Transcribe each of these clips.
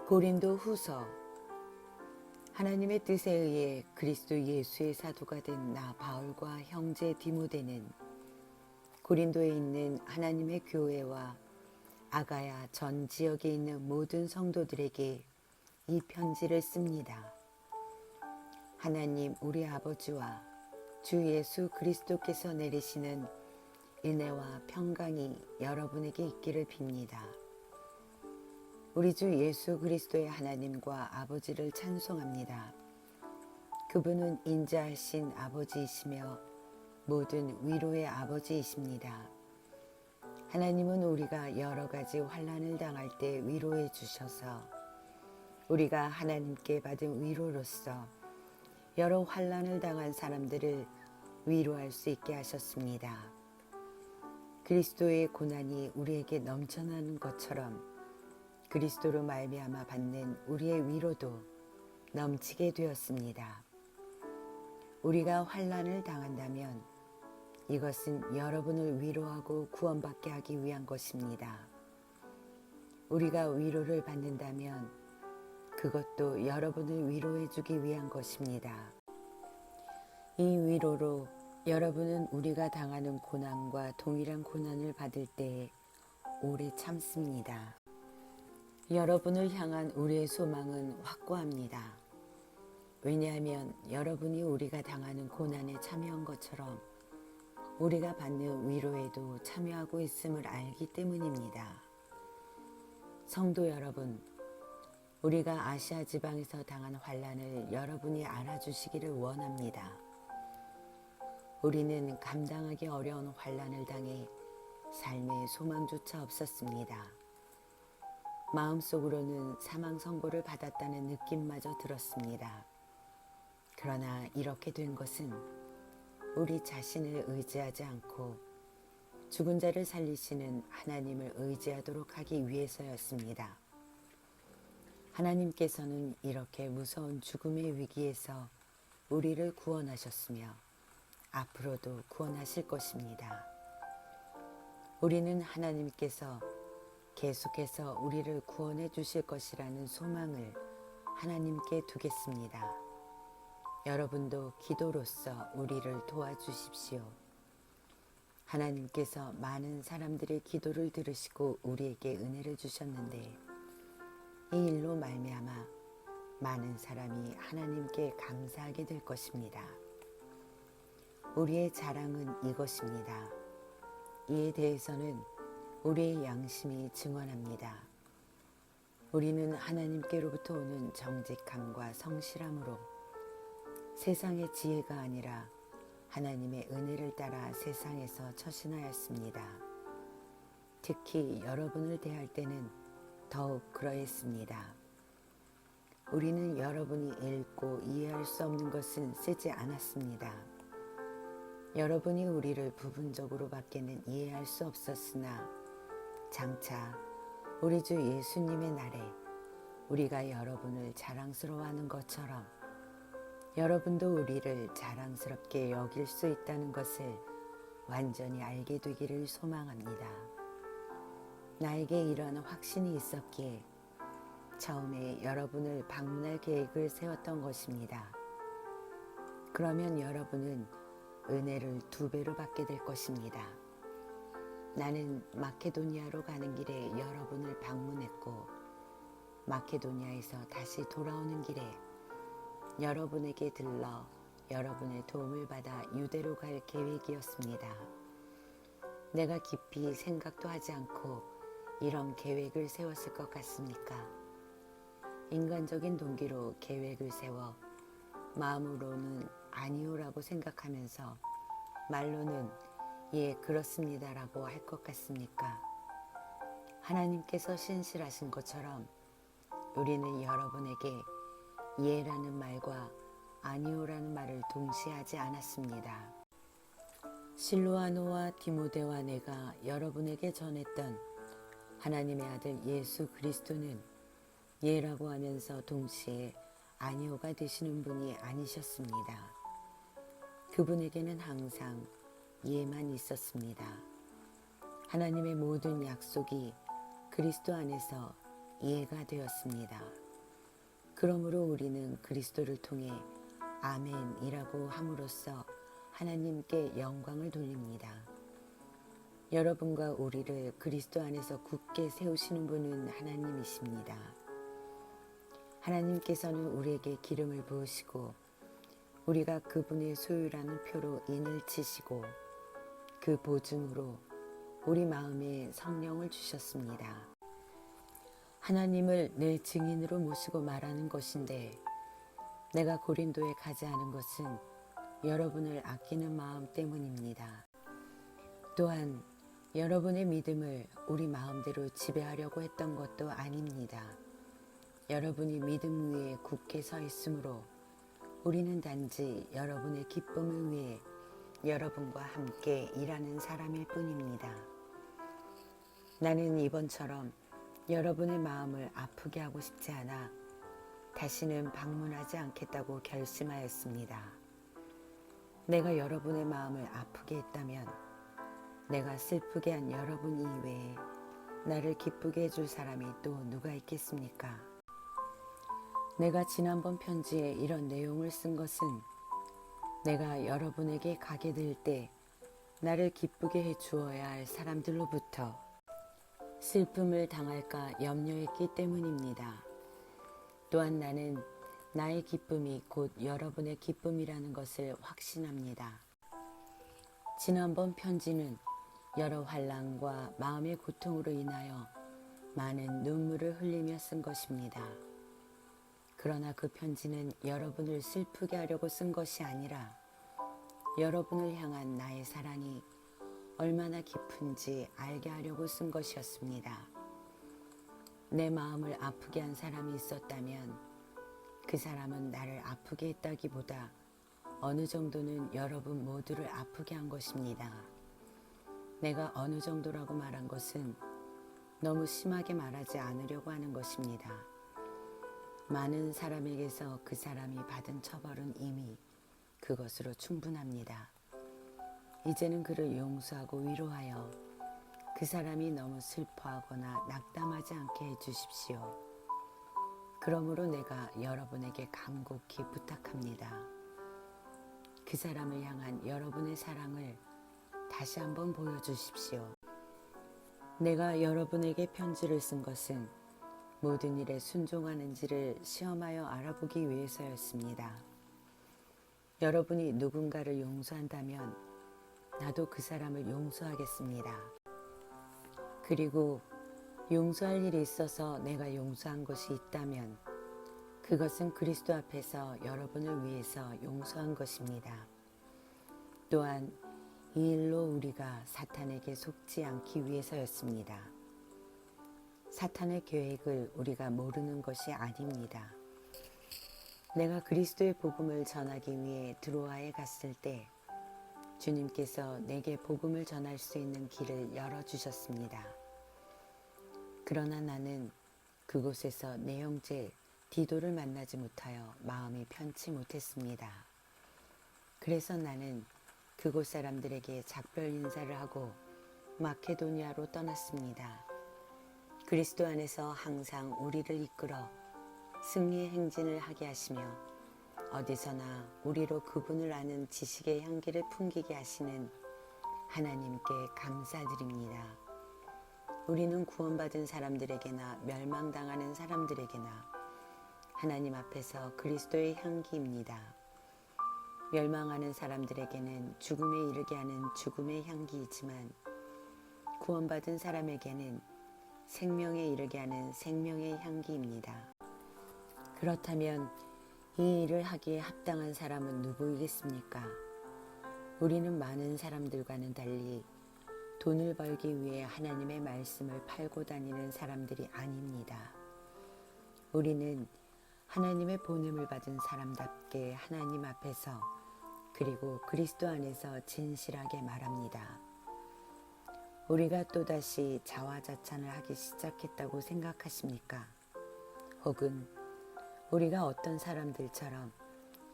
고린도 후서. 하나님의 뜻에 의해 그리스도 예수의 사도가 된 나 바울과 형제 디모데는 고린도에 있는 하나님의 교회와 아가야 전 지역에 있는 모든 성도들에게 이 편지를 씁니다. 하나님 우리 아버지와 주 예수 그리스도께서 내리시는 은혜와 평강이 여러분에게 있기를 빕니다. 우리 주 예수 그리스도의 하나님과 아버지를 찬송합니다. 그분은 인자하신 아버지이시며 모든 위로의 아버지이십니다. 하나님은 우리가 여러 가지 환난을 당할 때 위로해 주셔서 우리가 하나님께 받은 위로로서 여러 환난을 당한 사람들을 위로할 수 있게 하셨습니다. 그리스도의 고난이 우리에게 넘쳐나는 것처럼 그리스도로 말미암아 받는 우리의 위로도 넘치게 되었습니다. 우리가 환난을 당한다면 이것은 여러분을 위로하고 구원받게 하기 위한 것입니다. 우리가 위로를 받는다면 그것도 여러분을 위로해 주기 위한 것입니다. 이 위로로 여러분은 우리가 당하는 고난과 동일한 고난을 받을 때 오래 참습니다. 여러분을 향한 우리의 소망은 확고합니다. 왜냐하면 여러분이 우리가 당하는 고난에 참여한 것처럼 우리가 받는 위로에도 참여하고 있음을 알기 때문입니다. 성도 여러분, 우리가 아시아 지방에서 당한 환난을 여러분이 알아주시기를 원합니다. 우리는 감당하기 어려운 환난을 당해 삶의 소망조차 없었습니다. 마음속으로는 사망 선고를 받았다는 느낌마저 들었습니다. 그러나 이렇게 된 것은 우리 자신을 의지하지 않고 죽은 자를 살리시는 하나님을 의지하도록 하기 위해서였습니다. 하나님께서는 이렇게 무서운 죽음의 위기에서 우리를 구원하셨으며 앞으로도 구원하실 것입니다. 우리는 하나님께서 계속해서 우리를 구원해 주실 것이라는 소망을 하나님께 두겠습니다. 여러분도 기도로서 우리를 도와주십시오. 하나님께서 많은 사람들의 기도를 들으시고 우리에게 은혜를 주셨는데 이 일로 말미암아 많은 사람이 하나님께 감사하게 될 것입니다. 우리의 자랑은 이것입니다. 이에 대해서는 우리의 양심이 증언합니다. 우리는 하나님께로부터 오는 정직함과 성실함으로 세상의 지혜가 아니라 하나님의 은혜를 따라 세상에서 처신하였습니다. 특히 여러분을 대할 때는 더욱 그러했습니다. 우리는 여러분이 읽고 이해할 수 없는 것은 쓰지 않았습니다. 여러분이 우리를 부분적으로 밖에는 이해할 수 없었으나 장차 우리 주 예수님의 날에 우리가 여러분을 자랑스러워하는 것처럼 여러분도 우리를 자랑스럽게 여길 수 있다는 것을 완전히 알게 되기를 소망합니다. 나에게 이런 확신이 있었기에 처음에 여러분을 방문할 계획을 세웠던 것입니다. 그러면 여러분은 은혜를 2배로 받게 될 것입니다. 나는 마케도니아로 가는 길에 여러분을 방문했고 마케도니아에서 다시 돌아오는 길에 여러분에게 들러 여러분의 도움을 받아 유대로 갈 계획이었습니다. 내가 깊이 생각도 하지 않고 이런 계획을 세웠을 것 같습니까? 인간적인 동기로 계획을 세워 마음으로는 아니오라고 생각하면서 말로는 예 그렇습니다라고 할 것 같습니까? 하나님께서 신실하신 것처럼 우리는 여러분에게 예라는 말과 아니오라는 말을 동시에 하지 않았습니다. 실로아노와 디모데와 내가 여러분에게 전했던 하나님의 아들 예수 그리스도는 예라고 하면서 동시에 아니오가 되시는 분이 아니셨습니다. 그분에게는 항상 예만 있었습니다. 하나님의 모든 약속이 그리스도 안에서 이해가 되었습니다. 그러므로 우리는 그리스도를 통해 아멘이라고 함으로써 하나님께 영광을 돌립니다. 여러분과 우리를 그리스도 안에서 굳게 세우시는 분은 하나님이십니다. 하나님께서는 우리에게 기름을 부으시고 우리가 그분의 소유라는 표로 인을 치시고 그 보증으로 우리 마음에 성령을 주셨습니다. 하나님을 내 증인으로 모시고 말하는 것인데 내가 고린도에 가지 않은 것은 여러분을 아끼는 마음 때문입니다. 또한 여러분의 믿음을 우리 마음대로 지배하려고 했던 것도 아닙니다. 여러분이 믿음 위에 굳게 서 있으므로 우리는 단지 여러분의 기쁨을 위해 여러분과 함께 일하는 사람일 뿐입니다. 나는 이번처럼 여러분의 마음을 아프게 하고 싶지 않아 다시는 방문하지 않겠다고 결심하였습니다. 내가 여러분의 마음을 아프게 했다면 내가 슬프게 한 여러분 이외에 나를 기쁘게 해줄 사람이 또 누가 있겠습니까? 내가 지난번 편지에 이런 내용을 쓴 것은 내가 여러분에게 가게 될 때 나를 기쁘게 해 주어야 할 사람들로부터 슬픔을 당할까 염려했기 때문입니다. 또한 나는 나의 기쁨이 곧 여러분의 기쁨이라는 것을 확신합니다. 지난번 편지는 여러 환난과 마음의 고통으로 인하여 많은 눈물을 흘리며 쓴 것입니다. 그러나 그 편지는 여러분을 슬프게 하려고 쓴 것이 아니라 여러분을 향한 나의 사랑이 얼마나 깊은지 알게 하려고 쓴 것이었습니다. 내 마음을 아프게 한 사람이 있었다면 그 사람은 나를 아프게 했다기보다 어느 정도는 여러분 모두를 아프게 한 것입니다. 내가 어느 정도라고 말한 것은 너무 심하게 말하지 않으려고 하는 것입니다. 많은 사람에게서 그 사람이 받은 처벌은 이미 그것으로 충분합니다. 이제는 그를 용서하고 위로하여 그 사람이 너무 슬퍼하거나 낙담하지 않게 해주십시오. 그러므로 내가 여러분에게 간곡히 부탁합니다. 그 사람을 향한 여러분의 사랑을 다시 한번 보여주십시오. 내가 여러분에게 편지를 쓴 것은 모든 일에 순종하는지를 시험하여 알아보기 위해서였습니다. 여러분이 누군가를 용서한다면 나도 그 사람을 용서하겠습니다. 그리고 용서할 일이 있어서 내가 용서한 것이 있다면 그것은 그리스도 앞에서 여러분을 위해서 용서한 것입니다. 또한 이 일로 우리가 사탄에게 속지 않기 위해서였습니다. 사탄의 계획을 우리가 모르는 것이 아닙니다. 내가 그리스도의 복음을 전하기 위해 드로아에 갔을 때 주님께서 내게 복음을 전할 수 있는 길을 열어주셨습니다. 그러나 나는 그곳에서 내 형제 디도를 만나지 못하여 마음이 편치 못했습니다. 그래서 나는 그곳 사람들에게 작별 인사를 하고 마케도니아로 떠났습니다. 그리스도 안에서 항상 우리를 이끌어 승리의 행진을 하게 하시며 어디서나 우리로 그분을 아는 지식의 향기를 풍기게 하시는 하나님께 감사드립니다. 우리는 구원받은 사람들에게나 멸망당하는 사람들에게나 하나님 앞에서 그리스도의 향기입니다. 멸망하는 사람들에게는 죽음에 이르게 하는 죽음의 향기이지만 구원받은 사람에게는 생명에 이르게 하는 생명의 향기입니다. 그렇다면 이 일을 하기에 합당한 사람은 누구이겠습니까? 우리는 많은 사람들과는 달리 돈을 벌기 위해 하나님의 말씀을 팔고 다니는 사람들이 아닙니다. 우리는 하나님의 보냄을 받은 사람답게 하나님 앞에서 그리고 그리스도 안에서 진실하게 말합니다. 우리가 또다시 자화자찬을 하기 시작했다고 생각하십니까? 혹은 우리가 어떤 사람들처럼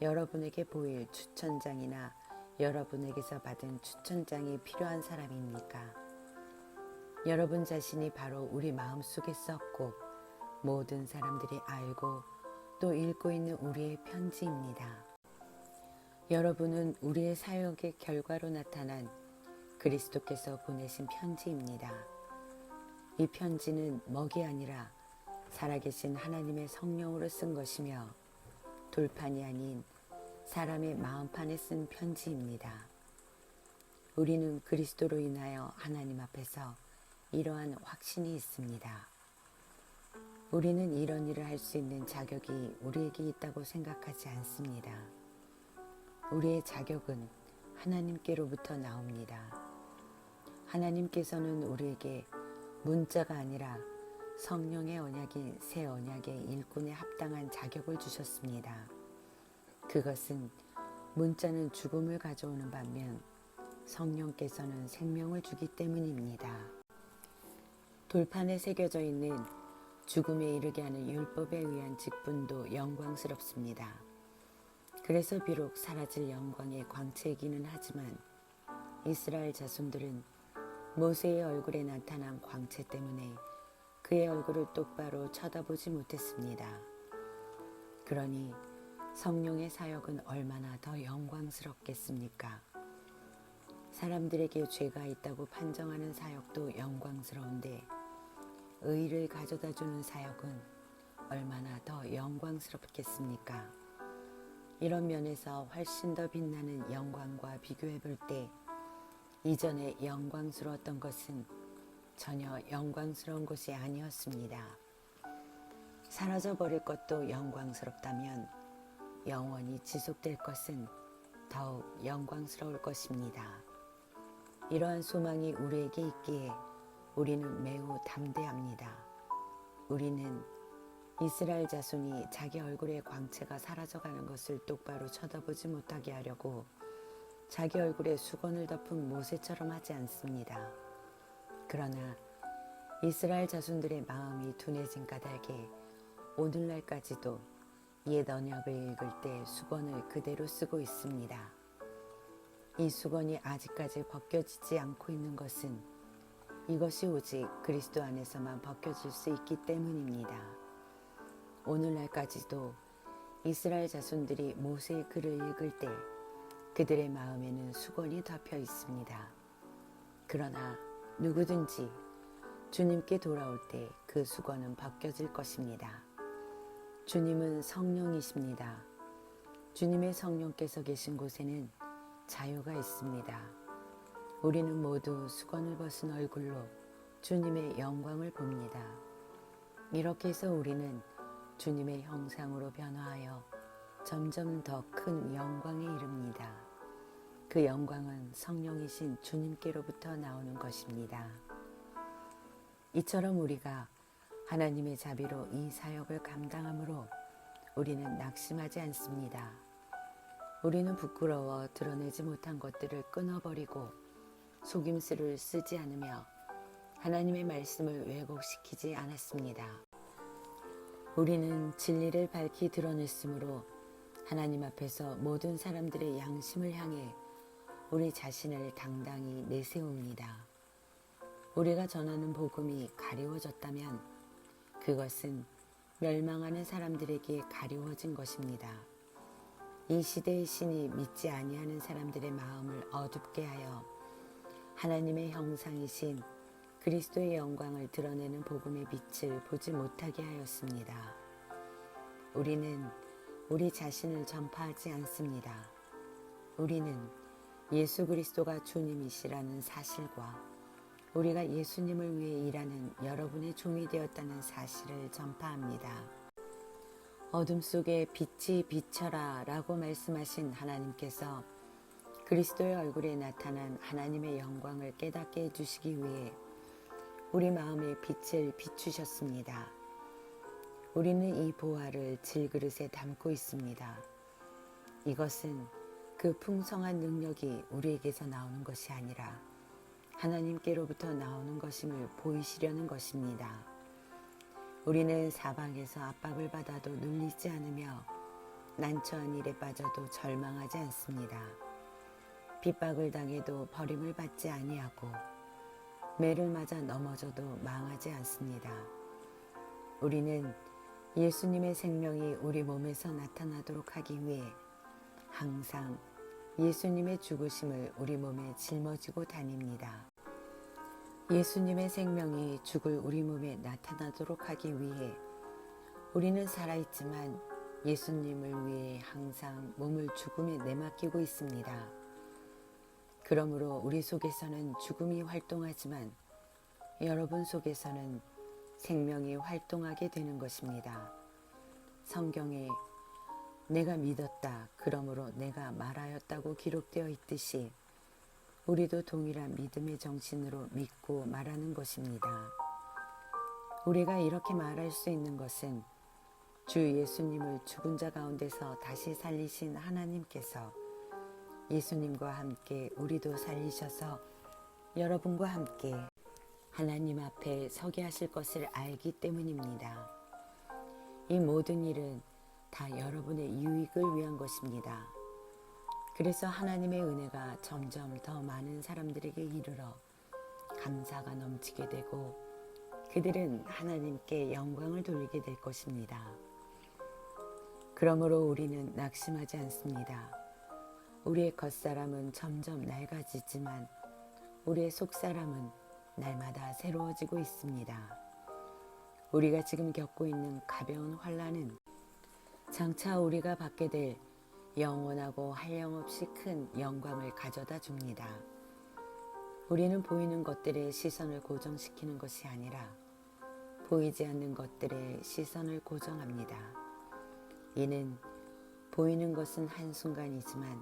여러분에게 보일 추천장이나 여러분에게서 받은 추천장이 필요한 사람입니까? 여러분 자신이 바로 우리 마음속에 썼고 모든 사람들이 알고 또 읽고 있는 우리의 편지입니다. 여러분은 우리의 사역의 결과로 나타난 그리스도께서 보내신 편지입니다. 이 편지는 먹이 아니라 살아계신 하나님의 성령으로 쓴 것이며 돌판이 아닌 사람의 마음판에 쓴 편지입니다. 우리는 그리스도로 인하여 하나님 앞에서 이러한 확신이 있습니다. 우리는 이런 일을 할 수 있는 자격이 우리에게 있다고 생각하지 않습니다. 우리의 자격은 하나님께로부터 나옵니다. 하나님께서는 우리에게 문자가 아니라 성령의 언약인 새 언약의 일꾼에 합당한 자격을 주셨습니다. 그것은 문자는 죽음을 가져오는 반면 성령께서는 생명을 주기 때문입니다. 돌판에 새겨져 있는 죽음에 이르게 하는 율법에 의한 직분도 영광스럽습니다. 그래서 비록 사라질 영광의 광채이기는 하지만 이스라엘 자손들은 모세의 얼굴에 나타난 광채 때문에 그의 얼굴을 똑바로 쳐다보지 못했습니다. 그러니 성령의 사역은 얼마나 더 영광스럽겠습니까? 사람들에게 죄가 있다고 판정하는 사역도 영광스러운데 의를 가져다주는 사역은 얼마나 더 영광스럽겠습니까? 이런 면에서 훨씬 더 빛나는 영광과 비교해 볼 때 이전에 영광스러웠던 것은 전혀 영광스러운 것이 아니었습니다. 사라져 버릴 것도 영광스럽다면 영원히 지속될 것은 더욱 영광스러울 것입니다. 이러한 소망이 우리에게 있기에 우리는 매우 담대합니다. 우리는 이스라엘 자손이 자기 얼굴의 광채가 사라져가는 것을 똑바로 쳐다보지 못하게 하려고 자기 얼굴에 수건을 덮은 모세처럼 하지 않습니다. 그러나 이스라엘 자손들의 마음이 둔해진 까닭에 오늘날까지도 옛 언약을 읽을 때 수건을 그대로 쓰고 있습니다. 이 수건이 아직까지 벗겨지지 않고 있는 것은 이것이 오직 그리스도 안에서만 벗겨질 수 있기 때문입니다. 오늘날까지도 이스라엘 자손들이 모세의 글을 읽을 때 그들의 마음에는 수건이 덮여 있습니다. 그러나 누구든지 주님께 돌아올 때 그 수건은 벗겨질 것입니다. 주님은 성령이십니다. 주님의 성령께서 계신 곳에는 자유가 있습니다. 우리는 모두 수건을 벗은 얼굴로 주님의 영광을 봅니다. 이렇게 해서 우리는 주님의 형상으로 변화하여 점점 더 큰 영광에 이릅니다. 그 영광은 성령이신 주님께로부터 나오는 것입니다. 이처럼 우리가 하나님의 자비로 이 사역을 감당함으로 우리는 낙심하지 않습니다. 우리는 부끄러워 드러내지 못한 것들을 끊어버리고 속임수를 쓰지 않으며 하나님의 말씀을 왜곡시키지 않았습니다. 우리는 진리를 밝히 드러냈으므로 하나님 앞에서 모든 사람들의 양심을 향해 우리 자신을 당당히 내세웁니다. 우리가 전하는 복음이 가리워졌다면 그것은 멸망하는 사람들에게 가리워진 것입니다. 이 시대의 신이 믿지 아니하는 사람들의 마음을 어둡게 하여 하나님의 형상이신 그리스도의 영광을 드러내는 복음의 빛을 보지 못하게 하였습니다. 우리는 우리 자신을 전파하지 않습니다. 우리는 예수 그리스도가 주님이시라는 사실과 우리가 예수님을 위해 일하는 여러분의 종이 되었다는 사실을 전파합니다. 어둠 속에 빛이 비쳐라 라고 말씀하신 하나님께서 그리스도의 얼굴에 나타난 하나님의 영광을 깨닫게 해주시기 위해 우리 마음에 빛을 비추셨습니다. 우리는 이 보화를 질그릇에 담고 있습니다. 이것은 그 풍성한 능력이 우리에게서 나오는 것이 아니라 하나님께로부터 나오는 것임을 보이시려는 것입니다. 우리는 사방에서 압박을 받아도 눌리지 않으며 난처한 일에 빠져도 절망하지 않습니다. 핍박을 당해도 버림을 받지 아니하고 매를 맞아 넘어져도 망하지 않습니다. 우리는 예수님의 생명이 우리 몸에서 나타나도록 하기 위해 항상 예수님의 죽으심을 우리 몸에 짊어지고 다닙니다. 예수님의 생명이 죽을 우리 몸에 나타나도록 하기 위해 우리는 살아있지만 예수님을 위해 항상 몸을 죽음에 내맡기고 있습니다. 그러므로 우리 속에서는 죽음이 활동하지만 여러분 속에서는 생명이 활동하게 되는 것입니다. 성경에 내가 믿었다, 그러므로 내가 말하였다고 기록되어 있듯이 우리도 동일한 믿음의 정신으로 믿고 말하는 것입니다. 우리가 이렇게 말할 수 있는 것은 주 예수님을 죽은 자 가운데서 다시 살리신 하나님께서 예수님과 함께 우리도 살리셔서 여러분과 함께 하나님 앞에 서게 하실 것을 알기 때문입니다. 이 모든 일은 다 여러분의 유익을 위한 것입니다. 그래서 하나님의 은혜가 점점 더 많은 사람들에게 이르러 감사가 넘치게 되고 그들은 하나님께 영광을 돌리게 될 것입니다. 그러므로 우리는 낙심하지 않습니다. 우리의 겉사람은 점점 낡아지지만 우리의 속사람은 날마다 새로워지고 있습니다. 우리가 지금 겪고 있는 가벼운 환난은 장차 우리가 받게 될 영원하고 한량없이 큰 영광을 가져다 줍니다. 우리는 보이는 것들에 시선을 고정시키는 것이 아니라 보이지 않는 것들에 시선을 고정합니다. 이는 보이는 것은 한순간이지만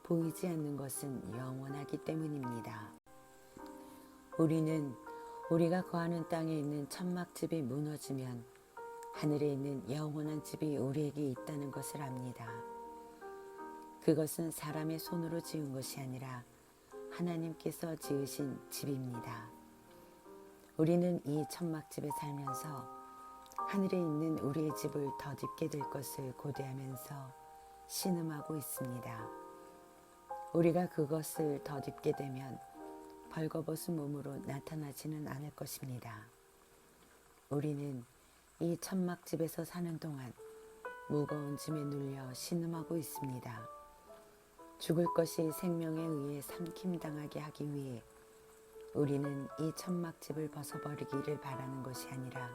보이지 않는 것은 영원하기 때문입니다. 우리는 우리가 거하는 땅에 있는 천막집이 무너지면 하늘에 있는 영원한 집이 우리에게 있다는 것을 압니다. 그것은 사람의 손으로 지은 것이 아니라 하나님께서 지으신 집입니다. 우리는 이 천막집에 살면서 하늘에 있는 우리의 집을 덧입게 될 것을 고대하면서 신음하고 있습니다. 우리가 그것을 덧입게 되면 벌거벗은 몸으로 나타나지는 않을 것입니다. 우리는 이 천막집에서 사는 동안 무거운 짐에 눌려 신음하고 있습니다. 죽을 것이 생명에 의해 삼킴당하게 하기 위해 우리는 이 천막집을 벗어버리기를 바라는 것이 아니라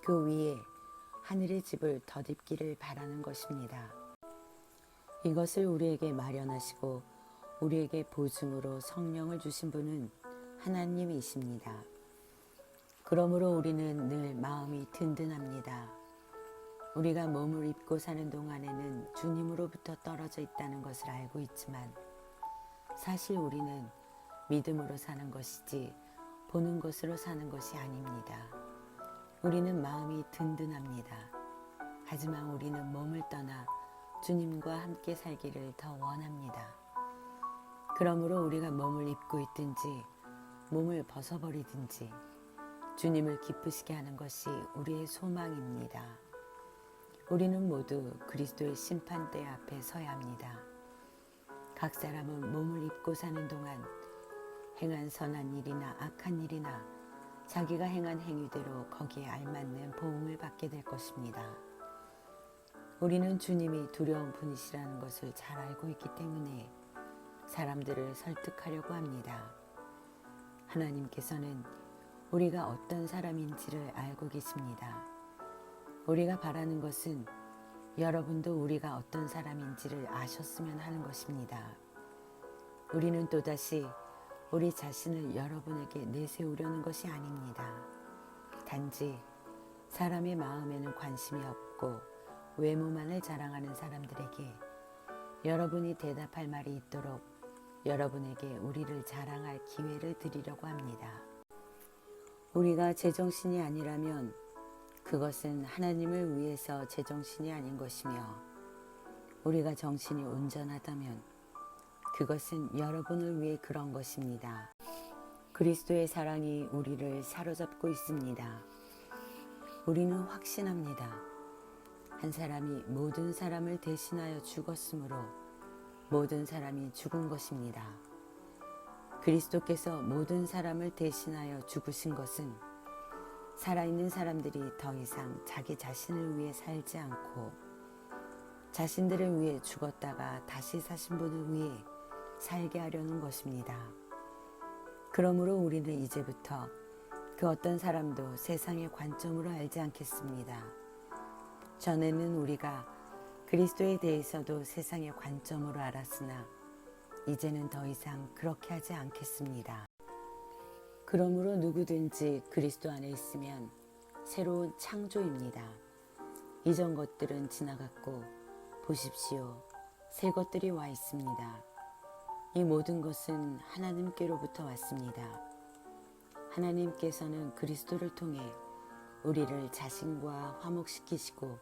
그 위에 하늘의 집을 덧입기를 바라는 것입니다. 이것을 우리에게 마련하시고 우리에게 보증으로 성령을 주신 분은 하나님이십니다. 그러므로 우리는 늘 마음이 든든합니다. 우리가 몸을 입고 사는 동안에는 주님으로부터 떨어져 있다는 것을 알고 있지만 사실 우리는 믿음으로 사는 것이지 보는 것으로 사는 것이 아닙니다. 우리는 마음이 든든합니다. 하지만 우리는 몸을 떠나 주님과 함께 살기를 더 원합니다. 그러므로 우리가 몸을 입고 있든지 몸을 벗어버리든지 주님을 기쁘시게 하는 것이 우리의 소망입니다. 우리는 모두 그리스도의 심판대 앞에 서야 합니다. 각 사람은 몸을 입고 사는 동안 행한 선한 일이나 악한 일이나 자기가 행한 행위대로 거기에 알맞는 보응을 받게 될 것입니다. 우리는 주님이 두려운 분이시라는 것을 잘 알고 있기 때문에 사람들을 설득하려고 합니다. 하나님께서는 우리가 어떤 사람인지를 알고 계십니다. 우리가 바라는 것은 여러분도 우리가 어떤 사람인지를 아셨으면 하는 것입니다. 우리는 또다시 우리 자신을 여러분에게 내세우려는 것이 아닙니다. 단지 사람의 마음에는 관심이 없고 외모만을 자랑하는 사람들에게 여러분이 대답할 말이 있도록 여러분에게 우리를 자랑할 기회를 드리려고 합니다. 우리가 제정신이 아니라면 그것은 하나님을 위해서 제정신이 아닌 것이며 우리가 정신이 온전하다면 그것은 여러분을 위해 그런 것입니다. 그리스도의 사랑이 우리를 사로잡고 있습니다. 우리는 확신합니다. 한 사람이 모든 사람을 대신하여 죽었으므로 모든 사람이 죽은 것입니다. 그리스도께서 모든 사람을 대신하여 죽으신 것은 살아있는 사람들이 더 이상 자기 자신을 위해 살지 않고 자신들을 위해 죽었다가 다시 사신 분을 위해 살게 하려는 것입니다. 그러므로 우리는 이제부터 그 어떤 사람도 세상의 관점으로 알지 않겠습니다. 전에는 우리가 그리스도에 대해서도 세상의 관점으로 알았으나 이제는 더 이상 그렇게 하지 않겠습니다. 그러므로 누구든지 그리스도 안에 있으면 새로운 창조입니다. 이전 것들은 지나갔고 보십시오, 새 것들이 와 있습니다. 이 모든 것은 하나님께로부터 왔습니다. 하나님께서는 그리스도를 통해 우리를 자신과 화목시키시고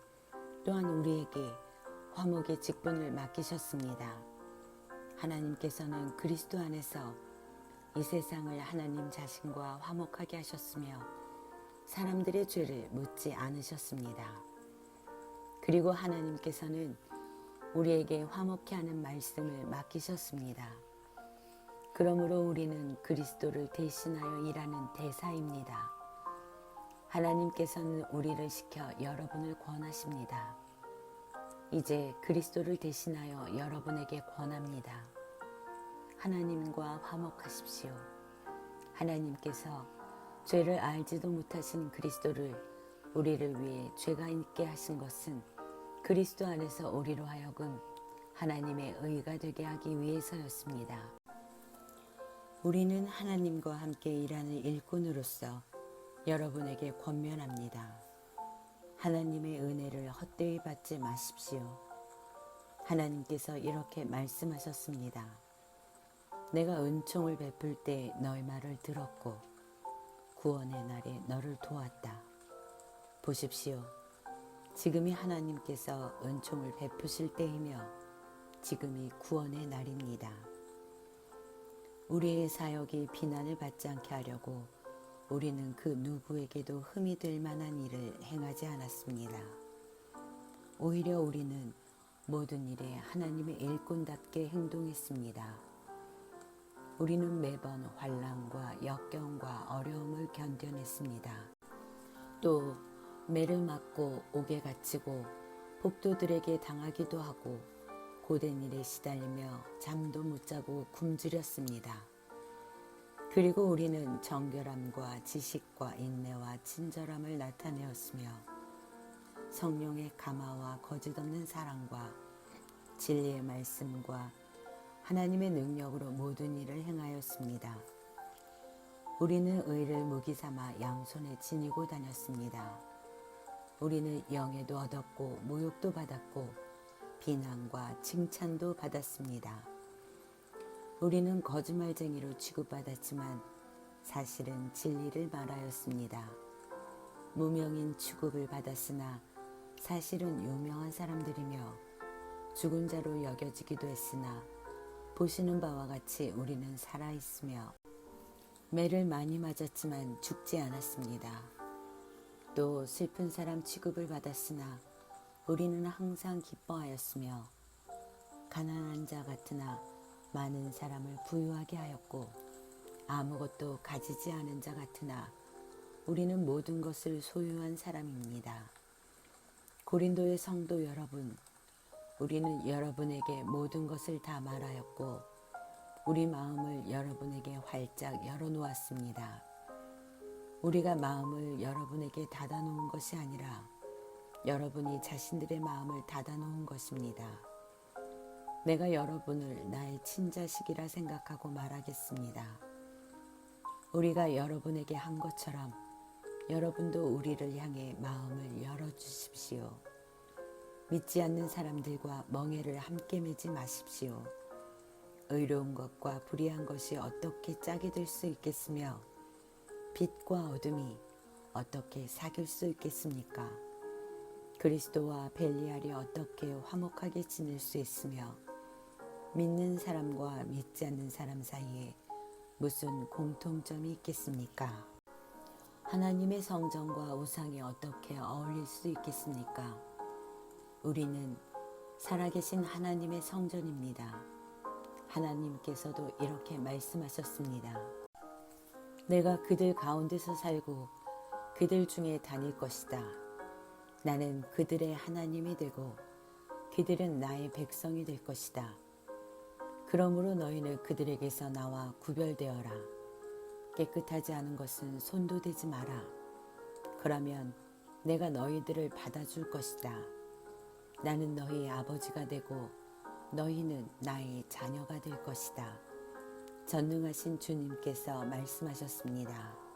또한 우리에게 화목의 직분을 맡기셨습니다. 하나님께서는 그리스도 안에서 이 세상을 하나님 자신과 화목하게 하셨으며 사람들의 죄를 묻지 않으셨습니다. 그리고 하나님께서는 우리에게 화목케 하는 말씀을 맡기셨습니다. 그러므로 우리는 그리스도를 대신하여 일하는 대사입니다. 하나님께서는 우리를 시켜 여러분을 권하십니다. 이제 그리스도를 대신하여 여러분에게 권합니다. 하나님과 화목하십시오. 하나님께서 죄를 알지도 못하신 그리스도를 우리를 위해 죄가 있게 하신 것은 그리스도 안에서 우리로 하여금 하나님의 의가 되게 하기 위해서였습니다. 우리는 하나님과 함께 일하는 일꾼으로서 여러분에게 권면합니다. 하나님의 은혜를 헛되이 받지 마십시오. 하나님께서 이렇게 말씀하셨습니다. 내가 은총을 베풀 때 너희 말을 들었고 구원의 날에 너를 도왔다. 보십시오. 지금이 하나님께서 은총을 베푸실 때이며 지금이 구원의 날입니다. 우리의 사역이 비난을 받지 않게 하려고 우리는 그 누구에게도 흠이 될 만한 일을 행하지 않았습니다. 오히려 우리는 모든 일에 하나님의 일꾼답게 행동했습니다. 우리는 매번 환난과 역경과 어려움을 견뎌냈습니다. 또 매를 맞고 옥에 갇히고 폭도들에게 당하기도 하고 고된 일에 시달리며 잠도 못 자고 굶주렸습니다. 그리고 우리는 정결함과 지식과 인내와 친절함을 나타내었으며 성령의 감화와 거짓없는 사랑과 진리의 말씀과 하나님의 능력으로 모든 일을 행하였습니다. 우리는 의를 무기 삼아 양손에 지니고 다녔습니다. 우리는 영예도 얻었고 모욕도 받았고 비난과 칭찬도 받았습니다. 우리는 거짓말쟁이로 취급받았지만 사실은 진리를 말하였습니다. 무명인 취급을 받았으나 사실은 유명한 사람들이며 죽은 자로 여겨지기도 했으나 보시는 바와 같이 우리는 살아있으며 매를 많이 맞았지만 죽지 않았습니다. 또 슬픈 사람 취급을 받았으나 우리는 항상 기뻐하였으며 가난한 자 같으나 많은 사람을 부유하게 하였고 아무것도 가지지 않은 자 같으나 우리는 모든 것을 소유한 사람입니다. 고린도의 성도 여러분, 우리는 여러분에게 모든 것을 다 말하였고 우리 마음을 여러분에게 활짝 열어놓았습니다. 우리가 마음을 여러분에게 닫아놓은 것이 아니라 여러분이 자신들의 마음을 닫아놓은 것입니다. 내가 여러분을 나의 친자식이라 생각하고 말하겠습니다. 우리가 여러분에게 한 것처럼 여러분도 우리를 향해 마음을 열어주십시오. 믿지 않는 사람들과 멍에를 함께 매지 마십시오. 의로운 것과 불의한 것이 어떻게 짝이 될 수 있겠으며 빛과 어둠이 어떻게 사귈 수 있겠습니까? 그리스도와 벨리알이 어떻게 화목하게 지낼 수 있으며 믿는 사람과 믿지 않는 사람 사이에 무슨 공통점이 있겠습니까? 하나님의 성전과 우상이 어떻게 어울릴 수 있겠습니까? 우리는 살아계신 하나님의 성전입니다. 하나님께서도 이렇게 말씀하셨습니다. 내가 그들 가운데서 살고 그들 중에 다닐 것이다. 나는 그들의 하나님이 되고 그들은 나의 백성이 될 것이다. 그러므로 너희는 그들에게서 나와 구별되어라. 깨끗하지 않은 것은 손도 대지 마라. 그러면 내가 너희들을 받아줄 것이다. 나는 너희의 아버지가 되고 너희는 나의 자녀가 될 것이다. 전능하신 주님께서 말씀하셨습니다.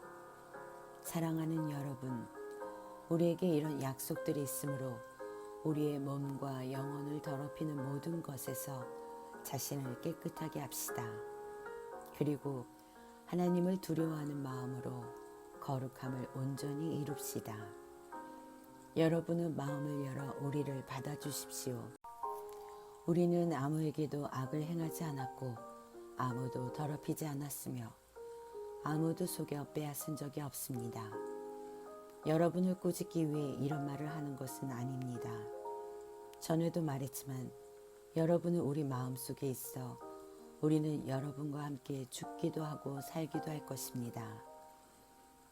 사랑하는 여러분, 우리에게 이런 약속들이 있으므로 우리의 몸과 영혼을 더럽히는 모든 것에서 자신을 깨끗하게 합시다. 그리고 하나님을 두려워하는 마음으로 거룩함을 온전히 이룹시다. 여러분은 마음을 열어 우리를 받아주십시오. 우리는 아무에게도 악을 행하지 않았고 아무도 더럽히지 않았으며 아무도 속여 빼앗은 적이 없습니다. 여러분을 꾸짖기 위해 이런 말을 하는 것은 아닙니다. 전에도 말했지만 여러분은 우리 마음속에 있어 우리는 여러분과 함께 죽기도 하고 살기도 할 것입니다.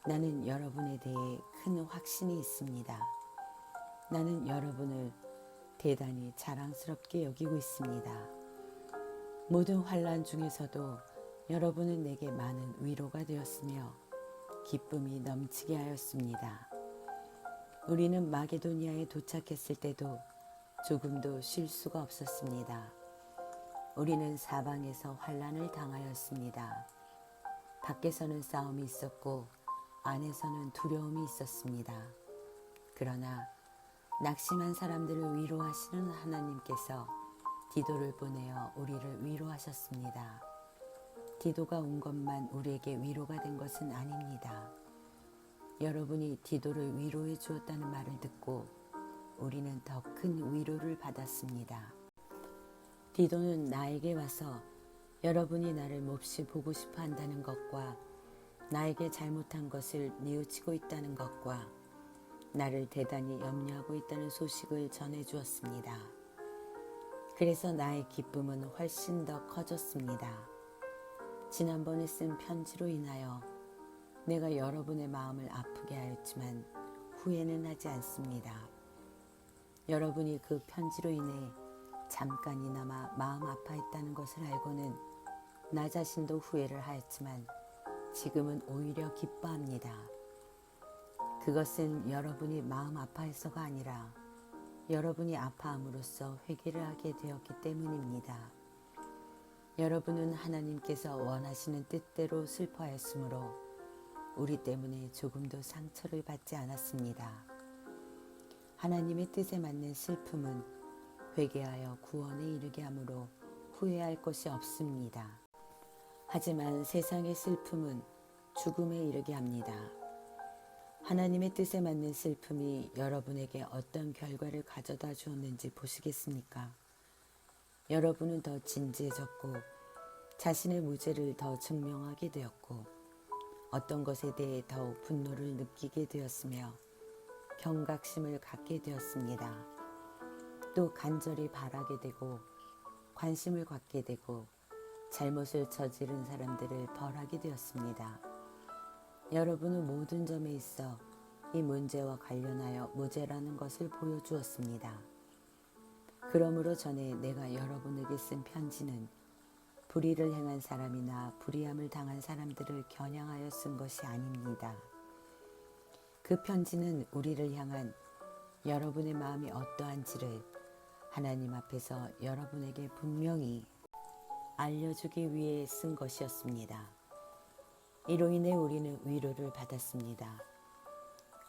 나는 여러분에 대해 큰 확신이 있습니다. 나는 여러분을 대단히 자랑스럽게 여기고 있습니다. 모든 환난 중에서도 여러분은 내게 많은 위로가 되었으며 기쁨이 넘치게 하였습니다. 우리는 마게도니아에 도착했을 때도 조금도 쉴 수가 없었습니다. 우리는 사방에서 환난을 당하였습니다. 밖에서는 싸움이 있었고 안에서는 두려움이 있었습니다. 그러나 낙심한 사람들을 위로하시는 하나님께서 디도를 보내어 우리를 위로하셨습니다. 디도가 온 것만 우리에게 위로가 된 것은 아닙니다. 여러분이 디도를 위로해 주었다는 말을 듣고 우리는 더 큰 위로를 받았습니다. 디도는 나에게 와서 여러분이 나를 몹시 보고 싶어 한다는 것과 나에게 잘못한 것을 뉘우치고 있다는 것과 나를 대단히 염려하고 있다는 소식을 전해주었습니다. 그래서 나의 기쁨은 훨씬 더 커졌습니다. 지난번에 쓴 편지로 인하여 내가 여러분의 마음을 아프게 하였지만 후회는 하지 않습니다. 여러분이 그 편지로 인해 잠깐이나마 마음 아파했다는 것을 알고는 나 자신도 후회를 하였지만 지금은 오히려 기뻐합니다. 그것은 여러분이 마음 아파해서가 아니라 여러분이 아파함으로써 회개를 하게 되었기 때문입니다. 여러분은 하나님께서 원하시는 뜻대로 슬퍼하였으므로 우리 때문에 조금도 상처를 받지 않았습니다. 하나님의 뜻에 맞는 슬픔은 회개하여 구원에 이르게 하므로 후회할 것이 없습니다. 하지만 세상의 슬픔은 죽음에 이르게 합니다. 하나님의 뜻에 맞는 슬픔이 여러분에게 어떤 결과를 가져다 주었는지 보시겠습니까? 여러분은 더 진지해졌고 자신의 무죄를 더 증명하게 되었고 어떤 것에 대해 더욱 분노를 느끼게 되었으며 경각심을 갖게 되었습니다. 또 간절히 바라게 되고 관심을 갖게 되고 잘못을 저지른 사람들을 벌하게 되었습니다. 여러분은 모든 점에 있어 이 문제와 관련하여 무죄라는 것을 보여주었습니다. 그러므로 전에 내가 여러분에게 쓴 편지는 불의를 행한 사람이나 불의함을 당한 사람들을 겨냥하여 쓴 것이 아닙니다. 그 편지는 우리를 향한 여러분의 마음이 어떠한지를 하나님 앞에서 여러분에게 분명히 알려주기 위해 쓴 것이었습니다. 이로 인해 우리는 위로를 받았습니다.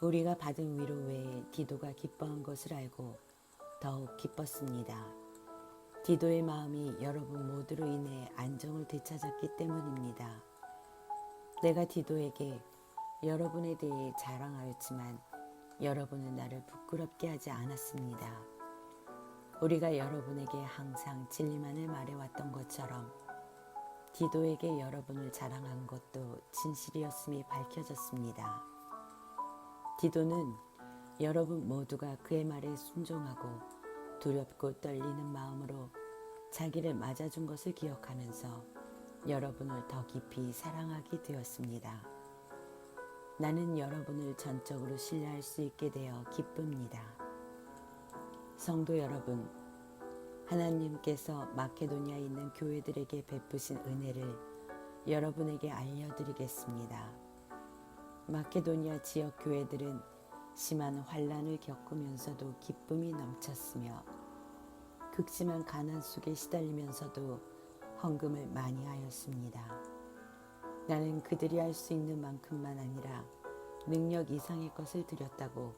우리가 받은 위로 외에 디도가 기뻐한 것을 알고 더욱 기뻤습니다. 디도의 마음이 여러분 모두로 인해 안정을 되찾았기 때문입니다. 내가 디도에게 여러분에 대해 자랑하였지만 여러분은 나를 부끄럽게 하지 않았습니다. 우리가 여러분에게 항상 진리만을 말해왔던 것처럼 디도에게 여러분을 자랑한 것도 진실이었음이 밝혀졌습니다. 디도는 여러분 모두가 그의 말에 순종하고 두렵고 떨리는 마음으로 자기를 맞아준 것을 기억하면서 여러분을 더 깊이 사랑하게 되었습니다. 나는 여러분을 전적으로 신뢰할 수 있게 되어 기쁩니다. 성도 여러분, 하나님께서 마케도니아에 있는 교회들에게 베푸신 은혜를 여러분에게 알려드리겠습니다. 마케도니아 지역 교회들은 심한 환난을 겪으면서도 기쁨이 넘쳤으며 극심한 가난 속에 시달리면서도 헌금을 많이 하였습니다. 나는 그들이 할 수 있는 만큼만 아니라 능력 이상의 것을 드렸다고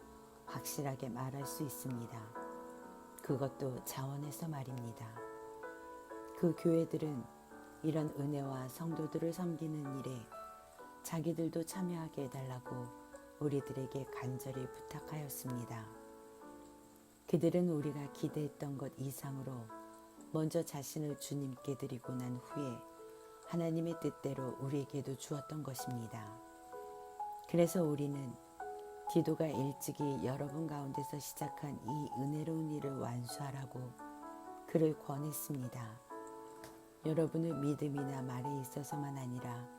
확실하게 말할 수 있습니다. 그것도 자원해서 말입니다. 그 교회들은 이런 은혜와 성도들을 섬기는 일에 자기들도 참여하게 해달라고 우리들에게 간절히 부탁하였습니다. 그들은 우리가 기대했던 것 이상으로 먼저 자신을 주님께 드리고 난 후에 하나님의 뜻대로 우리에게도 주었던 것입니다. 그래서 우리는 디도가 일찍이 여러분 가운데서 시작한 이 은혜로운 일을 완수하라고 그를 권했습니다. 여러분의 믿음이나 말에 있어서만 아니라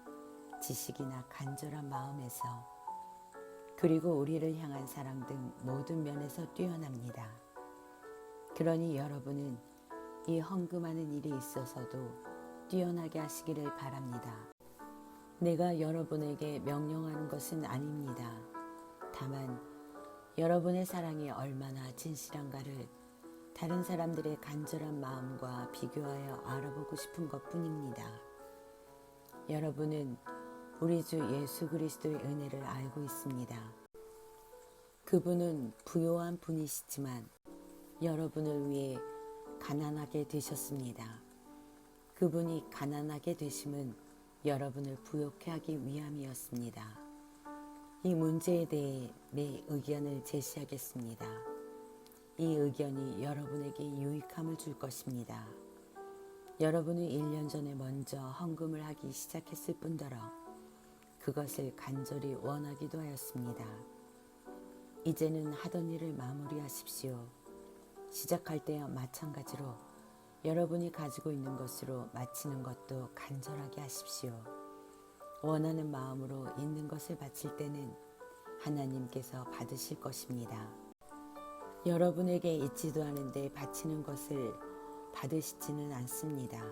지식이나 간절한 마음에서 그리고 우리를 향한 사랑 등 모든 면에서 뛰어납니다. 그러니 여러분은 이 헌금하는 일이 있어서도 뛰어나게 하시기를 바랍니다. 내가 여러분에게 명령하는 것은 아닙니다. 다만 여러분의 사랑이 얼마나 진실한가를 다른 사람들의 간절한 마음과 비교하여 알아보고 싶은 것뿐입니다. 여러분은 우리 주 예수 그리스도의 은혜를 알고 있습니다. 그분은 부요한 분이시지만 여러분을 위해 가난하게 되셨습니다. 그분이 가난하게 되심은 여러분을 부요케 하기 위함이었습니다. 이 문제에 대해 내 의견을 제시하겠습니다. 이 의견이 여러분에게 유익함을 줄 것입니다. 여러분은 1년 전에 먼저 헌금을 하기 시작했을 뿐더러 그것을 간절히 원하기도 하였습니다. 이제는 하던 일을 마무리하십시오. 시작할 때와 마찬가지로 여러분이 가지고 있는 것으로 마치는 것도 간절하게 하십시오. 원하는 마음으로 있는 것을 바칠 때는 하나님께서 받으실 것입니다. 여러분에게 있지도 않은데 바치는 것을 받으시지는 않습니다.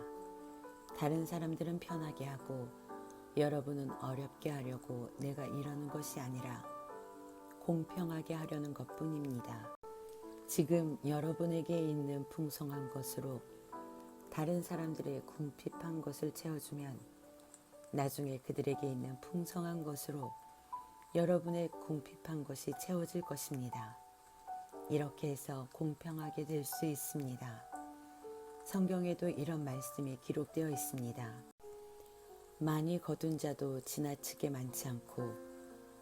다른 사람들은 편하게 하고 여러분은 어렵게 하려고 내가 이러는 것이 아니라 공평하게 하려는 것뿐입니다. 지금 여러분에게 있는 풍성한 것으로 다른 사람들의 궁핍한 것을 채워주면 나중에 그들에게 있는 풍성한 것으로 여러분의 궁핍한 것이 채워질 것입니다. 이렇게 해서 공평하게 될 수 있습니다. 성경에도 이런 말씀이 기록되어 있습니다. 많이 거둔 자도 지나치게 많지 않고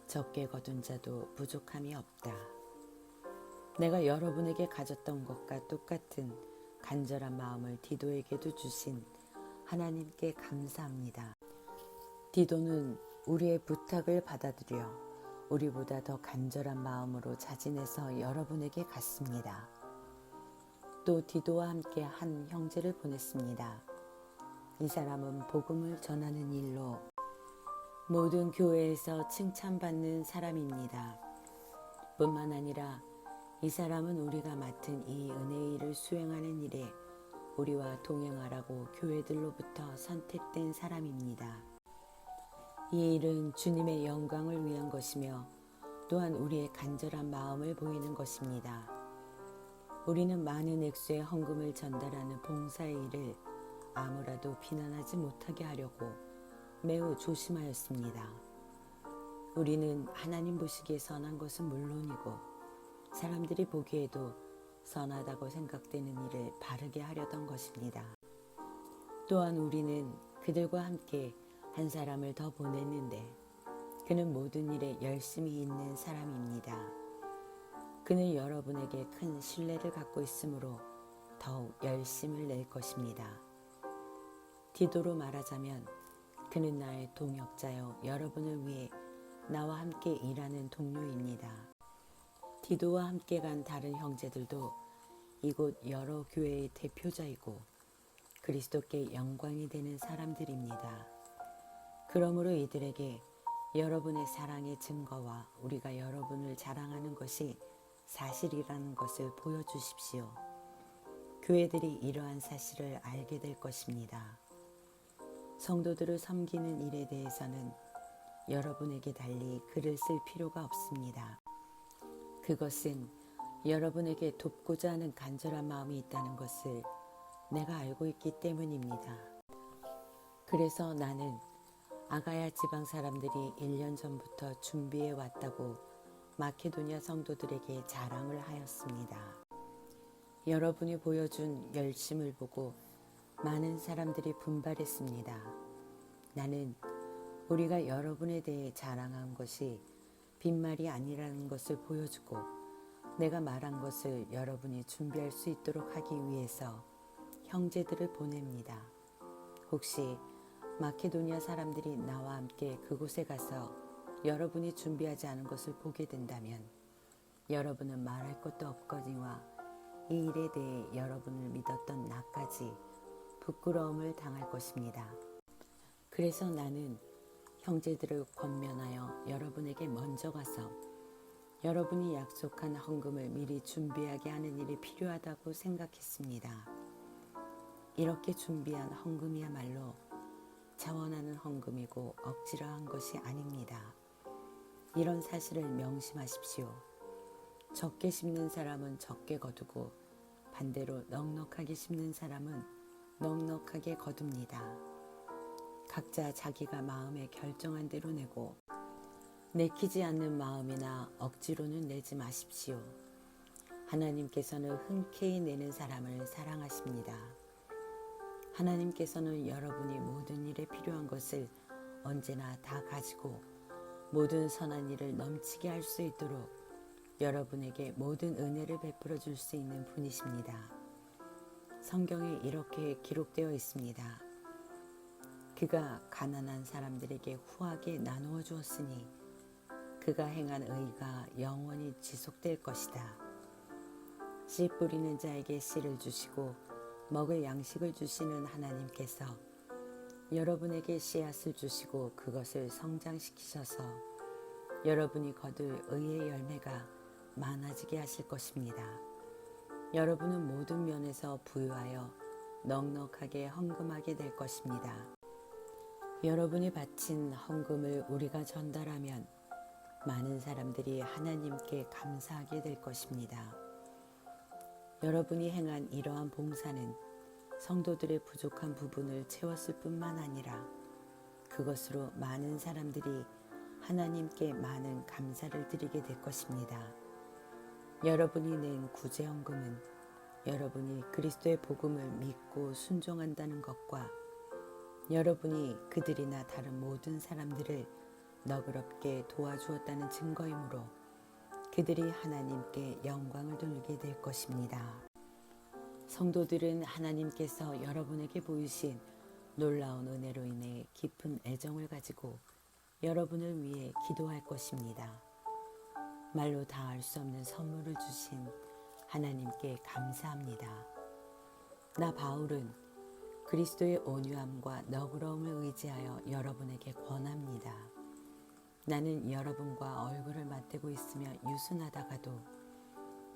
적게 거둔 자도 부족함이 없다. 내가 여러분에게 가졌던 것과 똑같은 간절한 마음을 디도에게도 주신 하나님께 감사합니다. 디도는 우리의 부탁을 받아들여 우리보다 더 간절한 마음으로 자진해서 여러분에게 갔습니다. 또 디도와 함께 한 형제를 보냈습니다. 이 사람은 복음을 전하는 일로 모든 교회에서 칭찬받는 사람입니다. 뿐만 아니라 이 사람은 우리가 맡은 이 은혜의 일을 수행하는 일에 우리와 동행하라고 교회들로부터 선택된 사람입니다. 이 일은 주님의 영광을 위한 것이며 또한 우리의 간절한 마음을 보이는 것입니다. 우리는 많은 액수의 헌금을 전달하는 봉사의 일을 아무라도 비난하지 못하게 하려고 매우 조심하였습니다. 우리는 하나님 보시기에 선한 것은 물론이고 사람들이 보기에도 선하다고 생각되는 일을 바르게 하려던 것입니다. 또한 우리는 그들과 함께 한 사람을 더 보냈는데 그는 모든 일에 열심히 있는 사람입니다. 그는 여러분에게 큰 신뢰를 갖고 있으므로 더욱 열심을 낼 것입니다. 디도로 말하자면 그는 나의 동역자요 여러분을 위해 나와 함께 일하는 동료입니다. 디도와 함께 간 다른 형제들도 이곳 여러 교회의 대표자이고 그리스도께 영광이 되는 사람들입니다. 그러므로 이들에게 여러분의 사랑의 증거와 우리가 여러분을 자랑하는 것이 사실이라는 것을 보여주십시오. 교회들이 이러한 사실을 알게 될 것입니다. 성도들을 섬기는 일에 대해서는 여러분에게 달리 글을 쓸 필요가 없습니다. 그것은 여러분에게 돕고자 하는 간절한 마음이 있다는 것을 내가 알고 있기 때문입니다. 그래서 나는 아가야 지방 사람들이 1년 전부터 준비해 왔다고 마케도냐 성도들에게 자랑을 하였습니다. 여러분이 보여준 열심을 보고 많은 사람들이 분발했습니다. 나는 우리가 여러분에 대해 자랑한 것이 빈말이 아니라는 것을 보여주고 내가 말한 것을 여러분이 준비할 수 있도록 하기 위해서 형제들을 보냅니다. 혹시 마케도니아 사람들이 나와 함께 그곳에 가서 여러분이 준비하지 않은 것을 보게 된다면 여러분은 말할 것도 없거니와 이 일에 대해 여러분을 믿었던 나까지 부끄러움을 당할 것입니다. 그래서 나는 형제들을 권면하여 여러분에게 먼저 가서 여러분이 약속한 헌금을 미리 준비하게 하는 일이 필요하다고 생각했습니다. 이렇게 준비한 헌금이야말로 자원하는 헌금이고 억지로 한 것이 아닙니다. 이런 사실을 명심하십시오. 적게 심는 사람은 적게 거두고 반대로 넉넉하게 심는 사람은 넉넉하게 거둡니다. 각자 자기가 마음에 결정한 대로 내고 내키지 않는 마음이나 억지로는 내지 마십시오. 하나님께서는 흔쾌히 내는 사람을 사랑하십니다. 하나님께서는 여러분이 모든 일에 필요한 것을 언제나 다 가지고 모든 선한 일을 넘치게 할 수 있도록 여러분에게 모든 은혜를 베풀어 줄 수 있는 분이십니다. 성경에 이렇게 기록되어 있습니다. 그가 가난한 사람들에게 후하게 나누어 주었으니 그가 행한 의가 영원히 지속될 것이다. 씨 뿌리는 자에게 씨를 주시고 먹을 양식을 주시는 하나님께서 여러분에게 씨앗을 주시고 그것을 성장시키셔서 여러분이 거둘 의의 열매가 많아지게 하실 것입니다. 여러분은 모든 면에서 부유하여 넉넉하게 헌금하게 될 것입니다. 여러분이 바친 헌금을 우리가 전달하면 많은 사람들이 하나님께 감사하게 될 것입니다. 여러분이 행한 이러한 봉사는 성도들의 부족한 부분을 채웠을 뿐만 아니라 그것으로 많은 사람들이 하나님께 많은 감사를 드리게 될 것입니다. 여러분이 낸 구제헌금은 여러분이 그리스도의 복음을 믿고 순종한다는 것과 여러분이 그들이나 다른 모든 사람들을 너그럽게 도와주었다는 증거이므로 그들이 하나님께 영광을 돌리게 될 것입니다. 성도들은 하나님께서 여러분에게 보이신 놀라운 은혜로 인해 깊은 애정을 가지고 여러분을 위해 기도할 것입니다. 말로 다 알 수 없는 선물을 주신 하나님께 감사합니다. 나 바울은 그리스도의 온유함과 너그러움을 의지하여 여러분에게 권합니다. 나는 여러분과 얼굴을 맞대고 있으며 유순하다가도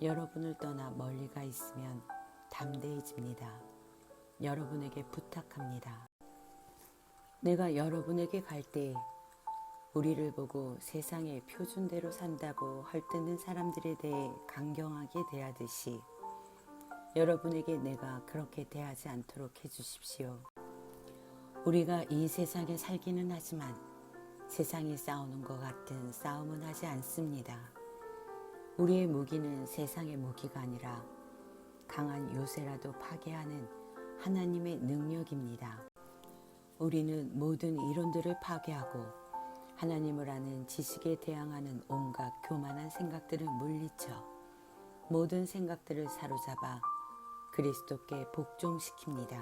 여러분을 떠나 멀리 가 있으면 담대해집니다. 여러분에게 부탁합니다. 내가 여러분에게 갈 때 우리를 보고 세상의 표준대로 산다고 헐뜯는 사람들에 대해 강경하게 대하듯이 여러분에게 내가 그렇게 대하지 않도록 해주십시오. 우리가 이 세상에 살기는 하지만 세상이 싸우는 것 같은 싸움은 하지 않습니다. 우리의 무기는 세상의 무기가 아니라 강한 요새라도 파괴하는 하나님의 능력입니다. 우리는 모든 이론들을 파괴하고 하나님을 아는 지식에 대항하는 온갖 교만한 생각들을 물리쳐 모든 생각들을 사로잡아 그리스도께 복종시킵니다.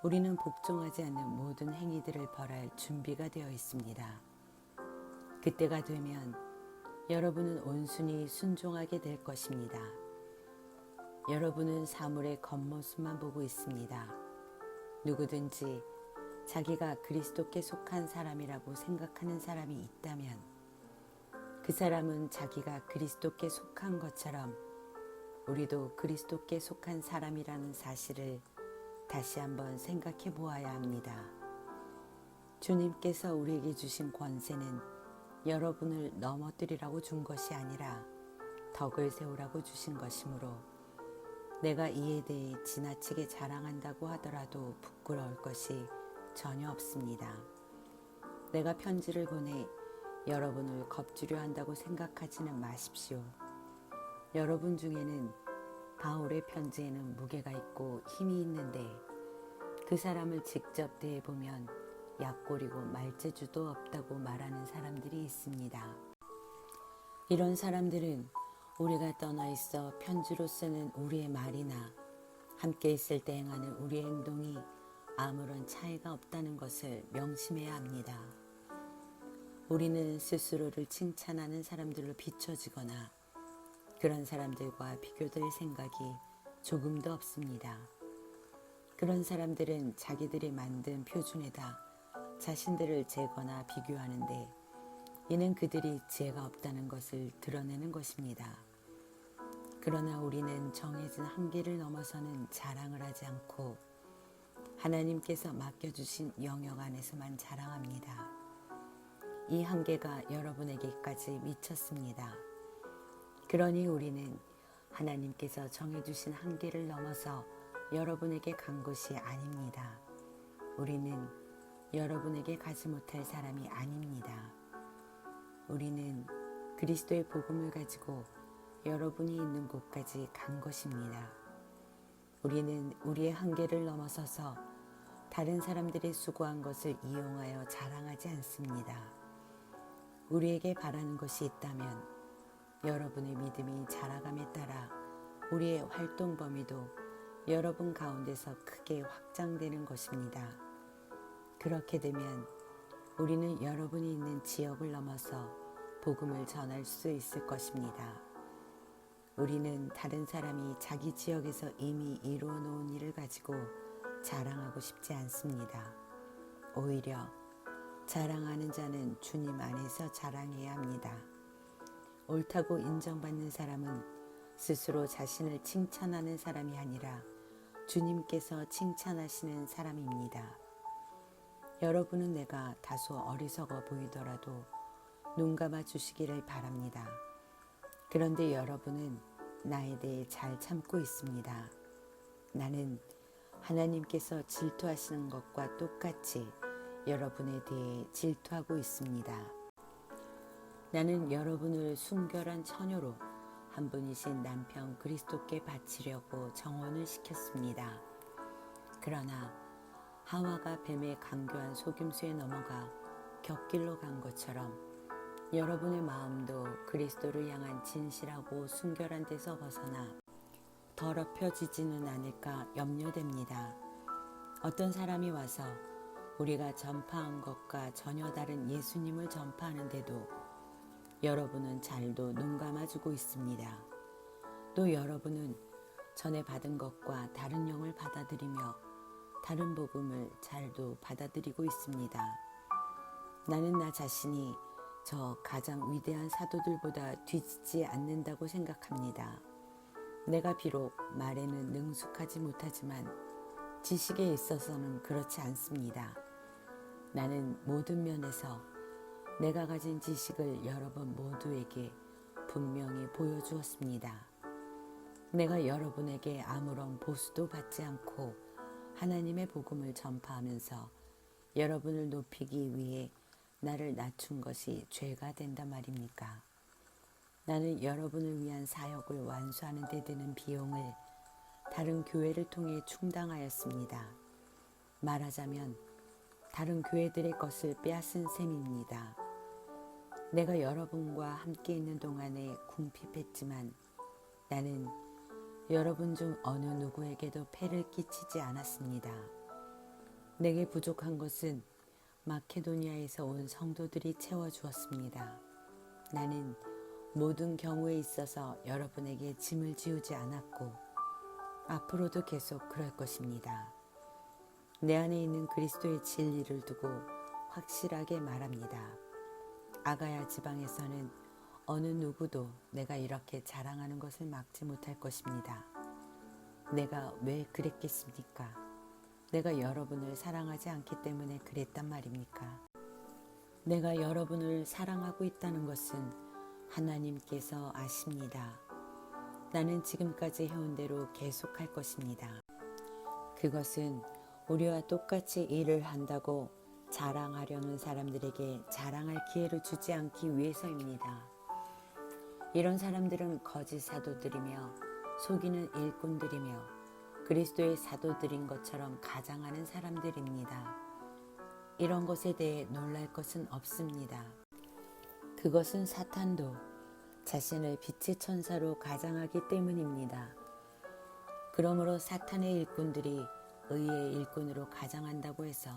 우리는 복종하지 않는 모든 행위들을 벌할 준비가 되어 있습니다. 그때가 되면 여러분은 온순히 순종하게 될 것입니다. 여러분은 사물의 겉모습만 보고 있습니다. 누구든지 자기가 그리스도께 속한 사람이라고 생각하는 사람이 있다면 그 사람은 자기가 그리스도께 속한 것처럼 우리도 그리스도께 속한 사람이라는 사실을 다시 한번 생각해 보아야 합니다. 주님께서 우리에게 주신 권세는 여러분을 넘어뜨리라고 준 것이 아니라 덕을 세우라고 주신 것이므로 내가 이에 대해 지나치게 자랑한다고 하더라도 부끄러울 것이 전혀 없습니다. 내가 편지를 보내 여러분을 겁주려 한다고 생각하지는 마십시오. 여러분 중에는 바울의 편지에는 무게가 있고 힘이 있는데 그 사람을 직접 대해보면 약골이고 말재주도 없다고 말하는 사람들이 있습니다. 이런 사람들은 우리가 떠나 있어 편지로 쓰는 우리의 말이나 함께 있을 때 행하는 우리의 행동이 아무런 차이가 없다는 것을 명심해야 합니다. 우리는 스스로를 칭찬하는 사람들로 비춰지거나 그런 사람들과 비교될 생각이 조금도 없습니다. 그런 사람들은 자기들이 만든 표준에다 자신들을 재거나 비교하는데 이는 그들이 지혜가 없다는 것을 드러내는 것입니다. 그러나 우리는 정해진 한계를 넘어서는 자랑을 하지 않고 하나님께서 맡겨주신 영역 안에서만 자랑합니다. 이 한계가 여러분에게까지 미쳤습니다. 그러니 우리는 하나님께서 정해주신 한계를 넘어서 여러분에게 간 것이 아닙니다. 우리는 여러분에게 가지 못할 사람이 아닙니다. 우리는 그리스도의 복음을 가지고 여러분이 있는 곳까지 간 것입니다. 우리는 우리의 한계를 넘어서서 다른 사람들이 수고한 것을 이용하여 자랑하지 않습니다. 우리에게 바라는 것이 있다면 여러분의 믿음이 자라감에 따라 우리의 활동 범위도 여러분 가운데서 크게 확장되는 것입니다. 그렇게 되면 우리는 여러분이 있는 지역을 넘어서 복음을 전할 수 있을 것입니다. 우리는 다른 사람이 자기 지역에서 이미 이루어 놓은 일을 가지고 자랑하고 싶지 않습니다. 오히려 자랑하는 자는 주님 안에서 자랑해야 합니다. 옳다고 인정받는 사람은 스스로 자신을 칭찬하는 사람이 아니라 주님께서 칭찬하시는 사람입니다. 여러분은 내가 다소 어리석어 보이더라도 눈 감아 주시기를 바랍니다. 그런데 여러분은 나에 대해 잘 참고 있습니다. 나는 하나님께서 질투하시는 것과 똑같이 여러분에 대해 질투하고 있습니다. 나는 여러분을 순결한 처녀로 한 분이신 남편 그리스도께 바치려고 정혼을 시켰습니다. 그러나 하와가 뱀의 강교한 속임수에 넘어가 곁길로 간 것처럼 여러분의 마음도 그리스도를 향한 진실하고 순결한 데서 벗어나 더럽혀지지는 않을까 염려됩니다. 어떤 사람이 와서 우리가 전파한 것과 전혀 다른 예수님을 전파하는데도 여러분은 잘도 눈 감아주고 있습니다. 또 여러분은 전에 받은 것과 다른 영을 받아들이며 다른 복음을 잘도 받아들이고 있습니다. 나는 나 자신이 저 가장 위대한 사도들보다 뒤지지 않는다고 생각합니다. 내가 비록 말에는 능숙하지 못하지만 지식에 있어서는 그렇지 않습니다. 나는 모든 면에서 내가 가진 지식을 여러분 모두에게 분명히 보여주었습니다. 내가 여러분에게 아무런 보수도 받지 않고 하나님의 복음을 전파하면서 여러분을 높이기 위해 나를 낮춘 것이 죄가 된단 말입니까? 나는 여러분을 위한 사역을 완수하는 데 드는 비용을 다른 교회를 통해 충당하였습니다. 말하자면 다른 교회들의 것을 빼앗은 셈입니다. 내가 여러분과 함께 있는 동안에 궁핍했지만 나는 여러분 중 어느 누구에게도 폐를 끼치지 않았습니다. 내게 부족한 것은 마케도니아에서 온 성도들이 채워주었습니다. 나는 모든 경우에 있어서 여러분에게 짐을 지우지 않았고 앞으로도 계속 그럴 것입니다. 내 안에 있는 그리스도의 진리를 두고 확실하게 말합니다. 아가야 지방에서는 어느 누구도 내가 이렇게 자랑하는 것을 막지 못할 것입니다. 내가 왜 그랬겠습니까? 내가 여러분을 사랑하지 않기 때문에 그랬단 말입니까? 내가 여러분을 사랑하고 있다는 것은 하나님께서 아십니다. 나는 지금까지 해온 대로 계속할 것입니다. 그것은 우리와 똑같이 일을 한다고 자랑하려는 사람들에게 자랑할 기회를 주지 않기 위해서입니다. 이런 사람들은 거짓 사도들이며 속이는 일꾼들이며 그리스도의 사도들인 것처럼 가장하는 사람들입니다. 이런 것에 대해 놀랄 것은 없습니다. 그것은 사탄도 자신을 빛의 천사로 가장하기 때문입니다. 그러므로 사탄의 일꾼들이 의의 일꾼으로 가장한다고 해서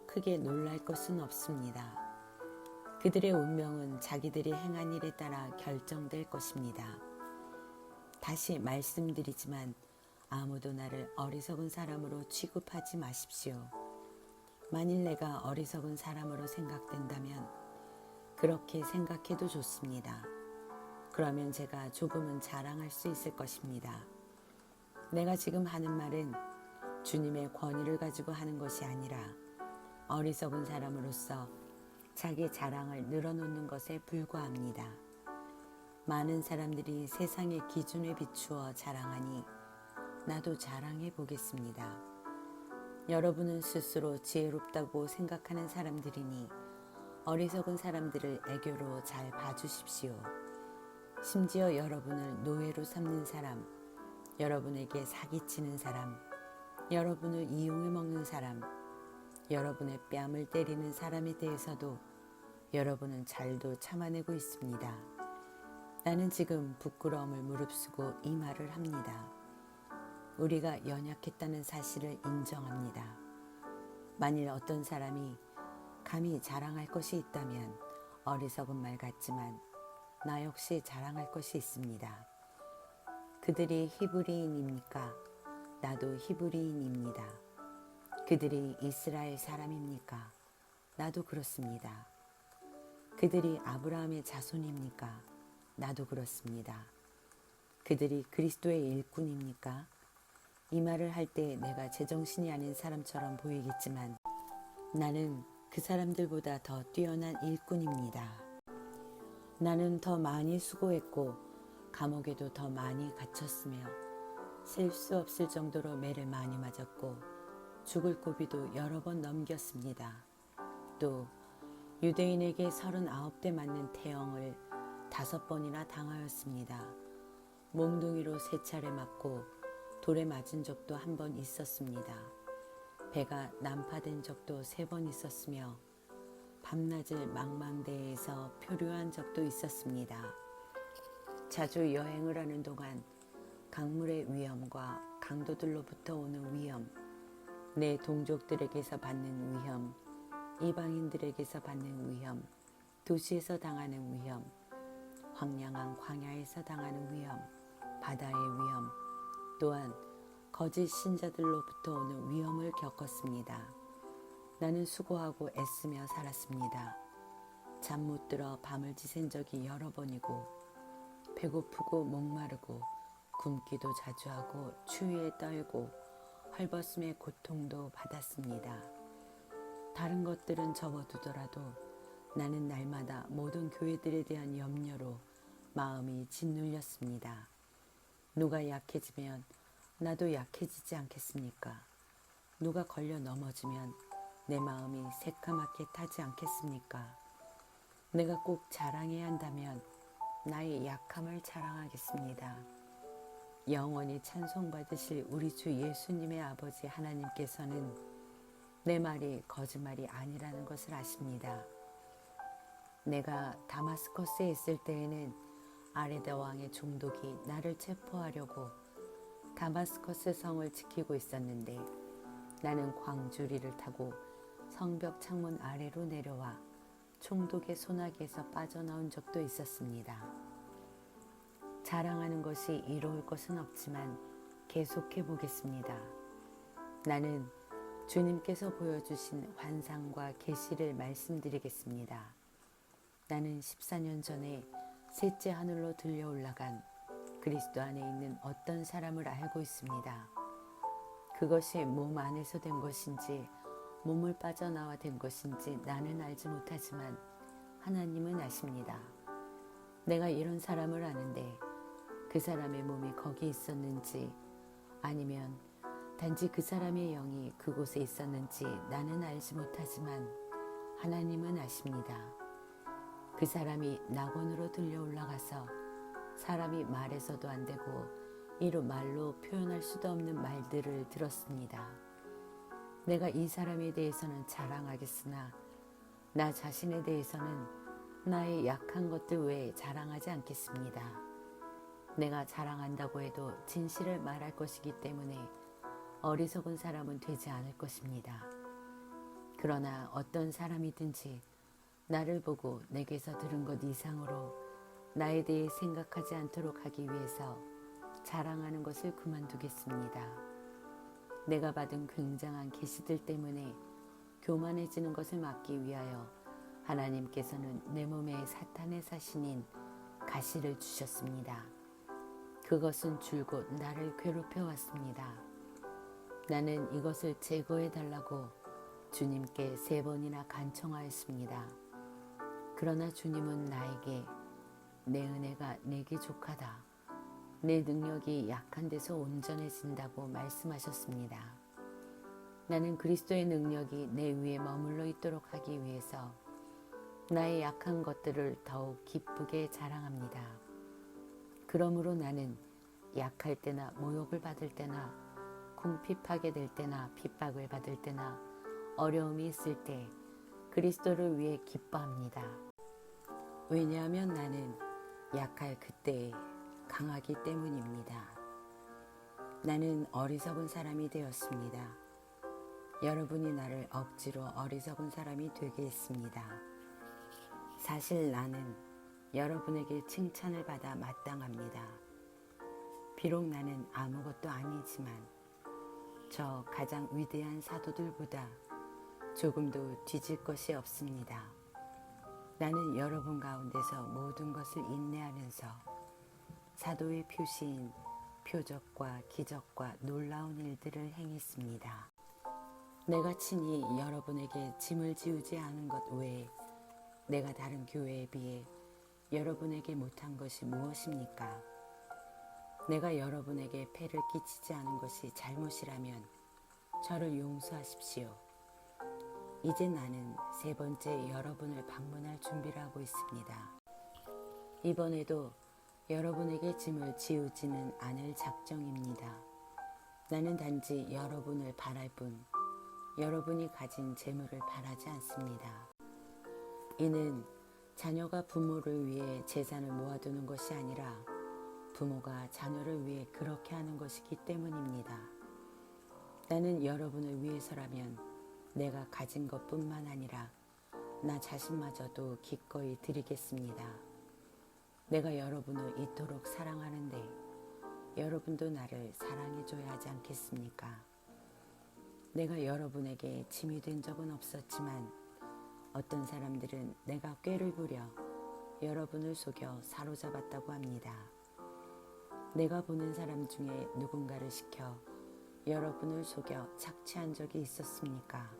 크게 놀랄 것은 없습니다. 그들의 운명은 자기들이 행한 일에 따라 결정될 것입니다. 다시 말씀드리지만 아무도 나를 어리석은 사람으로 취급하지 마십시오. 만일 내가 어리석은 사람으로 생각된다면 그렇게 생각해도 좋습니다. 그러면 제가 조금은 자랑할 수 있을 것입니다. 내가 지금 하는 말은 주님의 권위를 가지고 하는 것이 아니라 어리석은 사람으로서 자기 자랑을 늘어놓는 것에 불과합니다. 많은 사람들이 세상의 기준에 비추어 자랑하니 나도 자랑해 보겠습니다. 여러분은 스스로 지혜롭다고 생각하는 사람들이니 어리석은 사람들을 애교로 잘 봐주십시오. 심지어 여러분을 노예로 삼는 사람, 여러분에게 사기치는 사람, 여러분을 이용해 먹는 사람, 여러분의 뺨을 때리는 사람에 대해서도 여러분은 잘도 참아내고 있습니다. 나는 지금 부끄러움을 무릅쓰고 이 말을 합니다. 우리가 연약했다는 사실을 인정합니다. 만일 어떤 사람이 감히 자랑할 것이 있다면 어리석은 말 같지만 나 역시 자랑할 것이 있습니다. 그들이 히브리인입니까? 나도 히브리인입니다. 그들이 이스라엘 사람입니까? 나도 그렇습니다. 그들이 아브라함의 자손입니까? 나도 그렇습니다. 그들이 그리스도의 일꾼입니까? 이 말을 할 때 내가 제정신이 아닌 사람처럼 보이겠지만 나는 그 사람들보다 더 뛰어난 일꾼입니다. 나는 더 많이 수고했고 감옥에도 더 많이 갇혔으며 셀 수 없을 정도로 매를 많이 맞았고 죽을 고비도 여러 번 넘겼습니다. 또 유대인에게 39대 맞는 태형을 5번이나 당하였습니다. 몽둥이로 3차례 맞고 돌에 맞은 적도 1번 있었습니다. 배가 난파된 적도 3번 있었으며 밤낮을 망망대해에서 표류한 적도 있었습니다. 자주 여행을 하는 동안 강물의 위험과 강도들로부터 오는 위험, 내 동족들에게서 받는 위험, 이방인들에게서 받는 위험, 도시에서 당하는 위험, 황량한 광야에서 당하는 위험, 바다의 위험, 또한 거짓 신자들로부터 오는 위험을 겪었습니다. 나는 수고하고 애쓰며 살았습니다. 잠 못 들어 밤을 지샌 적이 여러 번이고 배고프고 목마르고 굶기도 자주 하고 추위에 떨고 헐벗음의 고통도 받았습니다. 다른 것들은 접어두더라도 나는 날마다 모든 교회들에 대한 염려로 마음이 짓눌렸습니다. 누가 약해지면 나도 약해지지 않겠습니까? 누가 걸려 넘어지면 내 마음이 새까맣게 타지 않겠습니까? 내가 꼭 자랑해야 한다면 나의 약함을 자랑하겠습니다. 영원히 찬송받으실 우리 주 예수님의 아버지 하나님께서는 내 말이 거짓말이 아니라는 것을 아십니다. 내가 다마스커스에 있을 때에는 아레다 왕의 총독이 나를 체포하려고 다마스커스 성을 지키고 있었는데 나는 광주리를 타고 성벽 창문 아래로 내려와 총독의 소나기에서 빠져나온 적도 있었습니다. 자랑하는 것이 이로울 것은 없지만 계속해 보겠습니다. 나는 주님께서 보여주신 환상과 계시를 말씀드리겠습니다. 나는 14년 전에 셋째 하늘로 들려 올라간 그리스도 안에 있는 어떤 사람을 알고 있습니다. 그것이 몸 안에서 된 것인지 몸을 빠져나와 된 것인지 나는 알지 못하지만 하나님은 아십니다. 내가 이런 사람을 아는데 그 사람의 몸이 거기 있었는지 아니면 단지 그 사람의 영이 그곳에 있었는지 나는 알지 못하지만 하나님은 아십니다. 그 사람이 낙원으로 들려 올라가서 사람이 말해서도 안 되고 이루 말로 표현할 수도 없는 말들을 들었습니다. 내가 이 사람에 대해서는 자랑하겠으나 나 자신에 대해서는 나의 약한 것들 외에 자랑하지 않겠습니다. 내가 자랑한다고 해도 진실을 말할 것이기 때문에 어리석은 사람은 되지 않을 것입니다. 그러나 어떤 사람이든지 나를 보고 내게서 들은 것 이상으로 나에 대해 생각하지 않도록 하기 위해서 자랑하는 것을 그만두겠습니다. 내가 받은 굉장한 계시들 때문에 교만해지는 것을 막기 위하여 하나님께서는 내 몸에 사탄의 사신인 가시를 주셨습니다. 그것은 줄곧 나를 괴롭혀 왔습니다. 나는 이것을 제거해 달라고 주님께 3번이나 간청하였습니다. 그러나 주님은 나에게 내 은혜가 내게 족하다. 내 능력이 약한 데서 온전해진다고 말씀하셨습니다. 나는 그리스도의 능력이 내 위에 머물러 있도록 하기 위해서 나의 약한 것들을 더욱 기쁘게 자랑합니다. 그러므로 나는 약할 때나 모욕을 받을 때나 궁핍하게 될 때나 핍박을 받을 때나 어려움이 있을 때 그리스도를 위해 기뻐합니다. 왜냐하면 나는 약할 그때에 강하기 때문입니다. 나는 어리석은 사람이 되었습니다. 여러분이 나를 억지로 어리석은 사람이 되게 했습니다. 사실 나는 여러분에게 칭찬을 받아 마땅합니다. 비록 나는 아무것도 아니지만 저 가장 위대한 사도들보다 조금도 뒤질 것이 없습니다. 나는 여러분 가운데서 모든 것을 인내하면서 사도의 표시인 표적과 기적과 놀라운 일들을 행했습니다. 내가 친히 여러분에게 짐을 지우지 않은 것 외에 내가 다른 교회에 비해 여러분에게 못한 것이 무엇입니까? 내가 여러분에게 폐를 끼치지 않은 것이 잘못이라면 저를 용서하십시오. 이제 나는 3번째 여러분을 방문할 준비를 하고 있습니다. 이번에도 여러분에게 짐을 지우지는 않을 작정입니다. 나는 단지 여러분을 바랄 뿐 여러분이 가진 재물을 바라지 않습니다. 이는 자녀가 부모를 위해 재산을 모아두는 것이 아니라 부모가 자녀를 위해 그렇게 하는 것이기 때문입니다. 나는 여러분을 위해서라면 내가 가진 것뿐만 아니라 나 자신마저도 기꺼이 드리겠습니다. 내가 여러분을 이토록 사랑하는데 여러분도 나를 사랑해줘야 하지 않겠습니까? 내가 여러분에게 짐이 된 적은 없었지만 어떤 사람들은 내가 꾀를 부려 여러분을 속여 사로잡았다고 합니다. 내가 보는 사람 중에 누군가를 시켜 여러분을 속여 착취한 적이 있었습니까?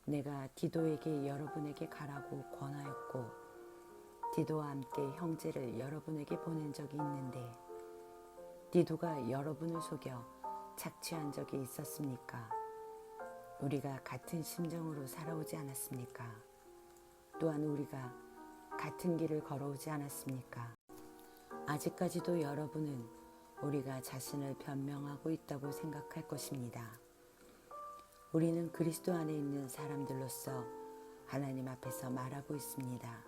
내가 디도에게 여러분에게 가라고 권하였고 디도와 함께 형제를 여러분에게 보낸 적이 있는데 디도가 여러분을 속여 착취한 적이 있었습니까? 우리가 같은 심정으로 살아오지 않았습니까? 또한 우리가 같은 길을 걸어오지 않았습니까? 아직까지도 여러분은 우리가 자신을 변명하고 있다고 생각할 것입니다. 우리는 그리스도 안에 있는 사람들로서 하나님 앞에서 말하고 있습니다.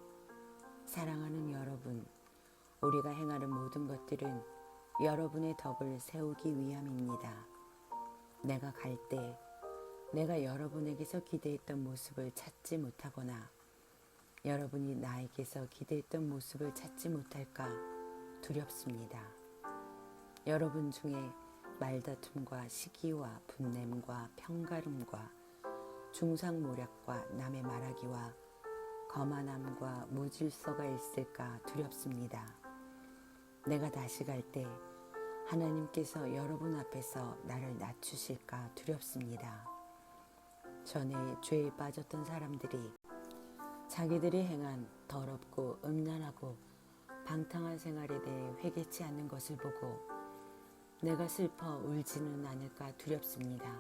사랑하는 여러분, 우리가 행하는 모든 것들은 여러분의 덕을 세우기 위함입니다. 내가 갈 때 내가 여러분에게서 기대했던 모습을 찾지 못하거나 여러분이 나에게서 기대했던 모습을 찾지 못할까 두렵습니다. 여러분 중에 말다툼과 시기와 분냄과 편가름과 중상모략과 남의 말하기와 거만함과 무질서가 있을까 두렵습니다. 내가 다시 갈 때 하나님께서 여러분 앞에서 나를 낮추실까 두렵습니다. 전에 죄에 빠졌던 사람들이 자기들이 행한 더럽고 음란하고 방탕한 생활에 대해 회개치 않는 것을 보고 내가 슬퍼 울지는 않을까 두렵습니다.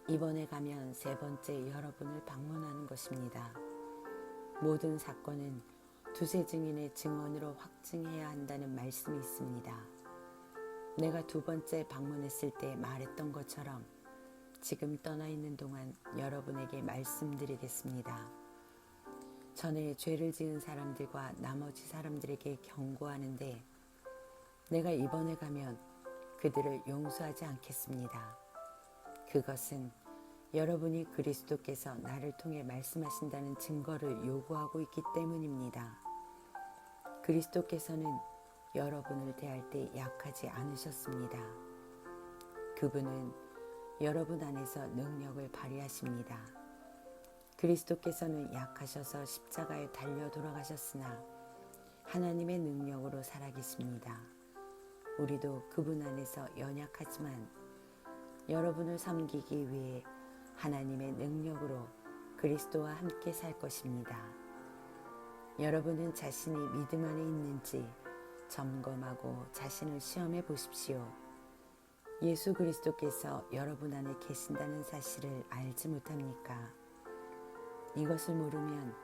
이번에 가면 세 번째 여러분을 방문하는 것입니다. 모든 사건은 두세 증인의 증언으로 확증해야 한다는 말씀이 있습니다. 내가 두 번째 방문했을 때 말했던 것처럼 지금 떠나 있는 동안 여러분에게 말씀드리겠습니다. 전에 죄를 지은 사람들과 나머지 사람들에게 경고하는데 내가 이번에 가면 그들을 용서하지 않겠습니다. 그것은 여러분이 그리스도께서 나를 통해 말씀하신다는 증거를 요구하고 있기 때문입니다. 그리스도께서는 여러분을 대할 때 약하지 않으셨습니다. 그분은 여러분 안에서 능력을 발휘하십니다. 그리스도께서는 약하셔서 십자가에 달려 돌아가셨으나 하나님의 능력으로 살아계십니다. 우리도 그분 안에서 연약하지만 여러분을 섬기기 위해 하나님의 능력으로 그리스도와 함께 살 것입니다. 여러분은 자신이 믿음 안에 있는지 점검하고 자신을 시험해 보십시오. 예수 그리스도께서 여러분 안에 계신다는 사실을 알지 못합니까? 이것을 모르면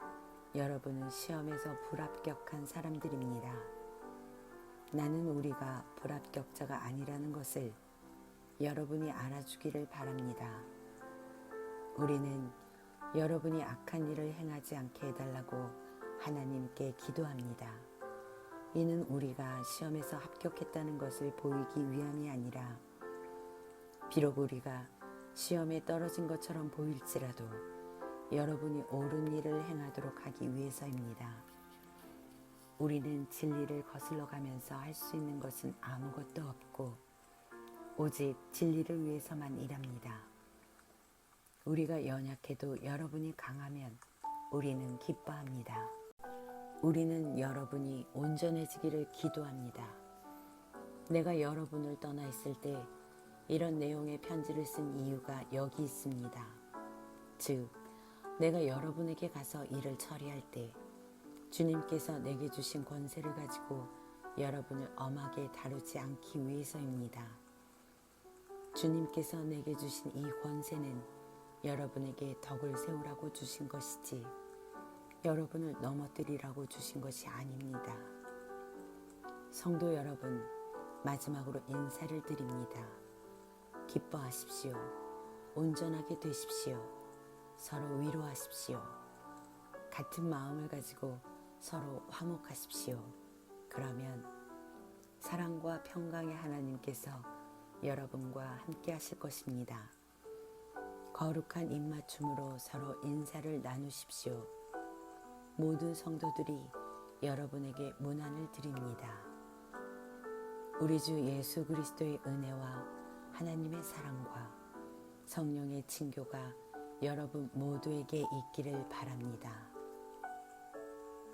여러분은 시험에서 불합격한 사람들입니다. 나는 우리가 불합격자가 아니라는 것을 여러분이 알아주기를 바랍니다. 우리는 여러분이 악한 일을 행하지 않게 해달라고 하나님께 기도합니다. 이는 우리가 시험에서 합격했다는 것을 보이기 위함이 아니라 비록 우리가 시험에 떨어진 것처럼 보일지라도 여러분이 옳은 일을 행하도록 하기 위해서입니다. 우리는 진리를 거슬러 가면서 할 수 있는 것은 아무것도 없고 오직 진리를 위해서만 일합니다. 우리가 연약해도 여러분이 강하면 우리는 기뻐합니다. 우리는 여러분이 온전해지기를 기도합니다. 내가 여러분을 떠나 있을 때 이런 내용의 편지를 쓴 이유가 여기 있습니다. 즉, 내가 여러분에게 가서 일을 처리할 때 주님께서 내게 주신 권세를 가지고 여러분을 엄하게 다루지 않기 위해서입니다. 주님께서 내게 주신 이 권세는 여러분에게 덕을 세우라고 주신 것이지 여러분을 넘어뜨리라고 주신 것이 아닙니다. 성도 여러분, 마지막으로 인사를 드립니다. 기뻐하십시오. 온전하게 되십시오. 서로 위로하십시오. 같은 마음을 가지고 서로 화목하십시오. 그러면 사랑과 평강의 하나님께서 여러분과 함께 하실 것입니다. 거룩한 입맞춤으로 서로 인사를 나누십시오. 모든 성도들이 여러분에게 문안을 드립니다. 우리 주 예수 그리스도의 은혜와 하나님의 사랑과 성령의 친교가 여러분 모두에게 있기를 바랍니다.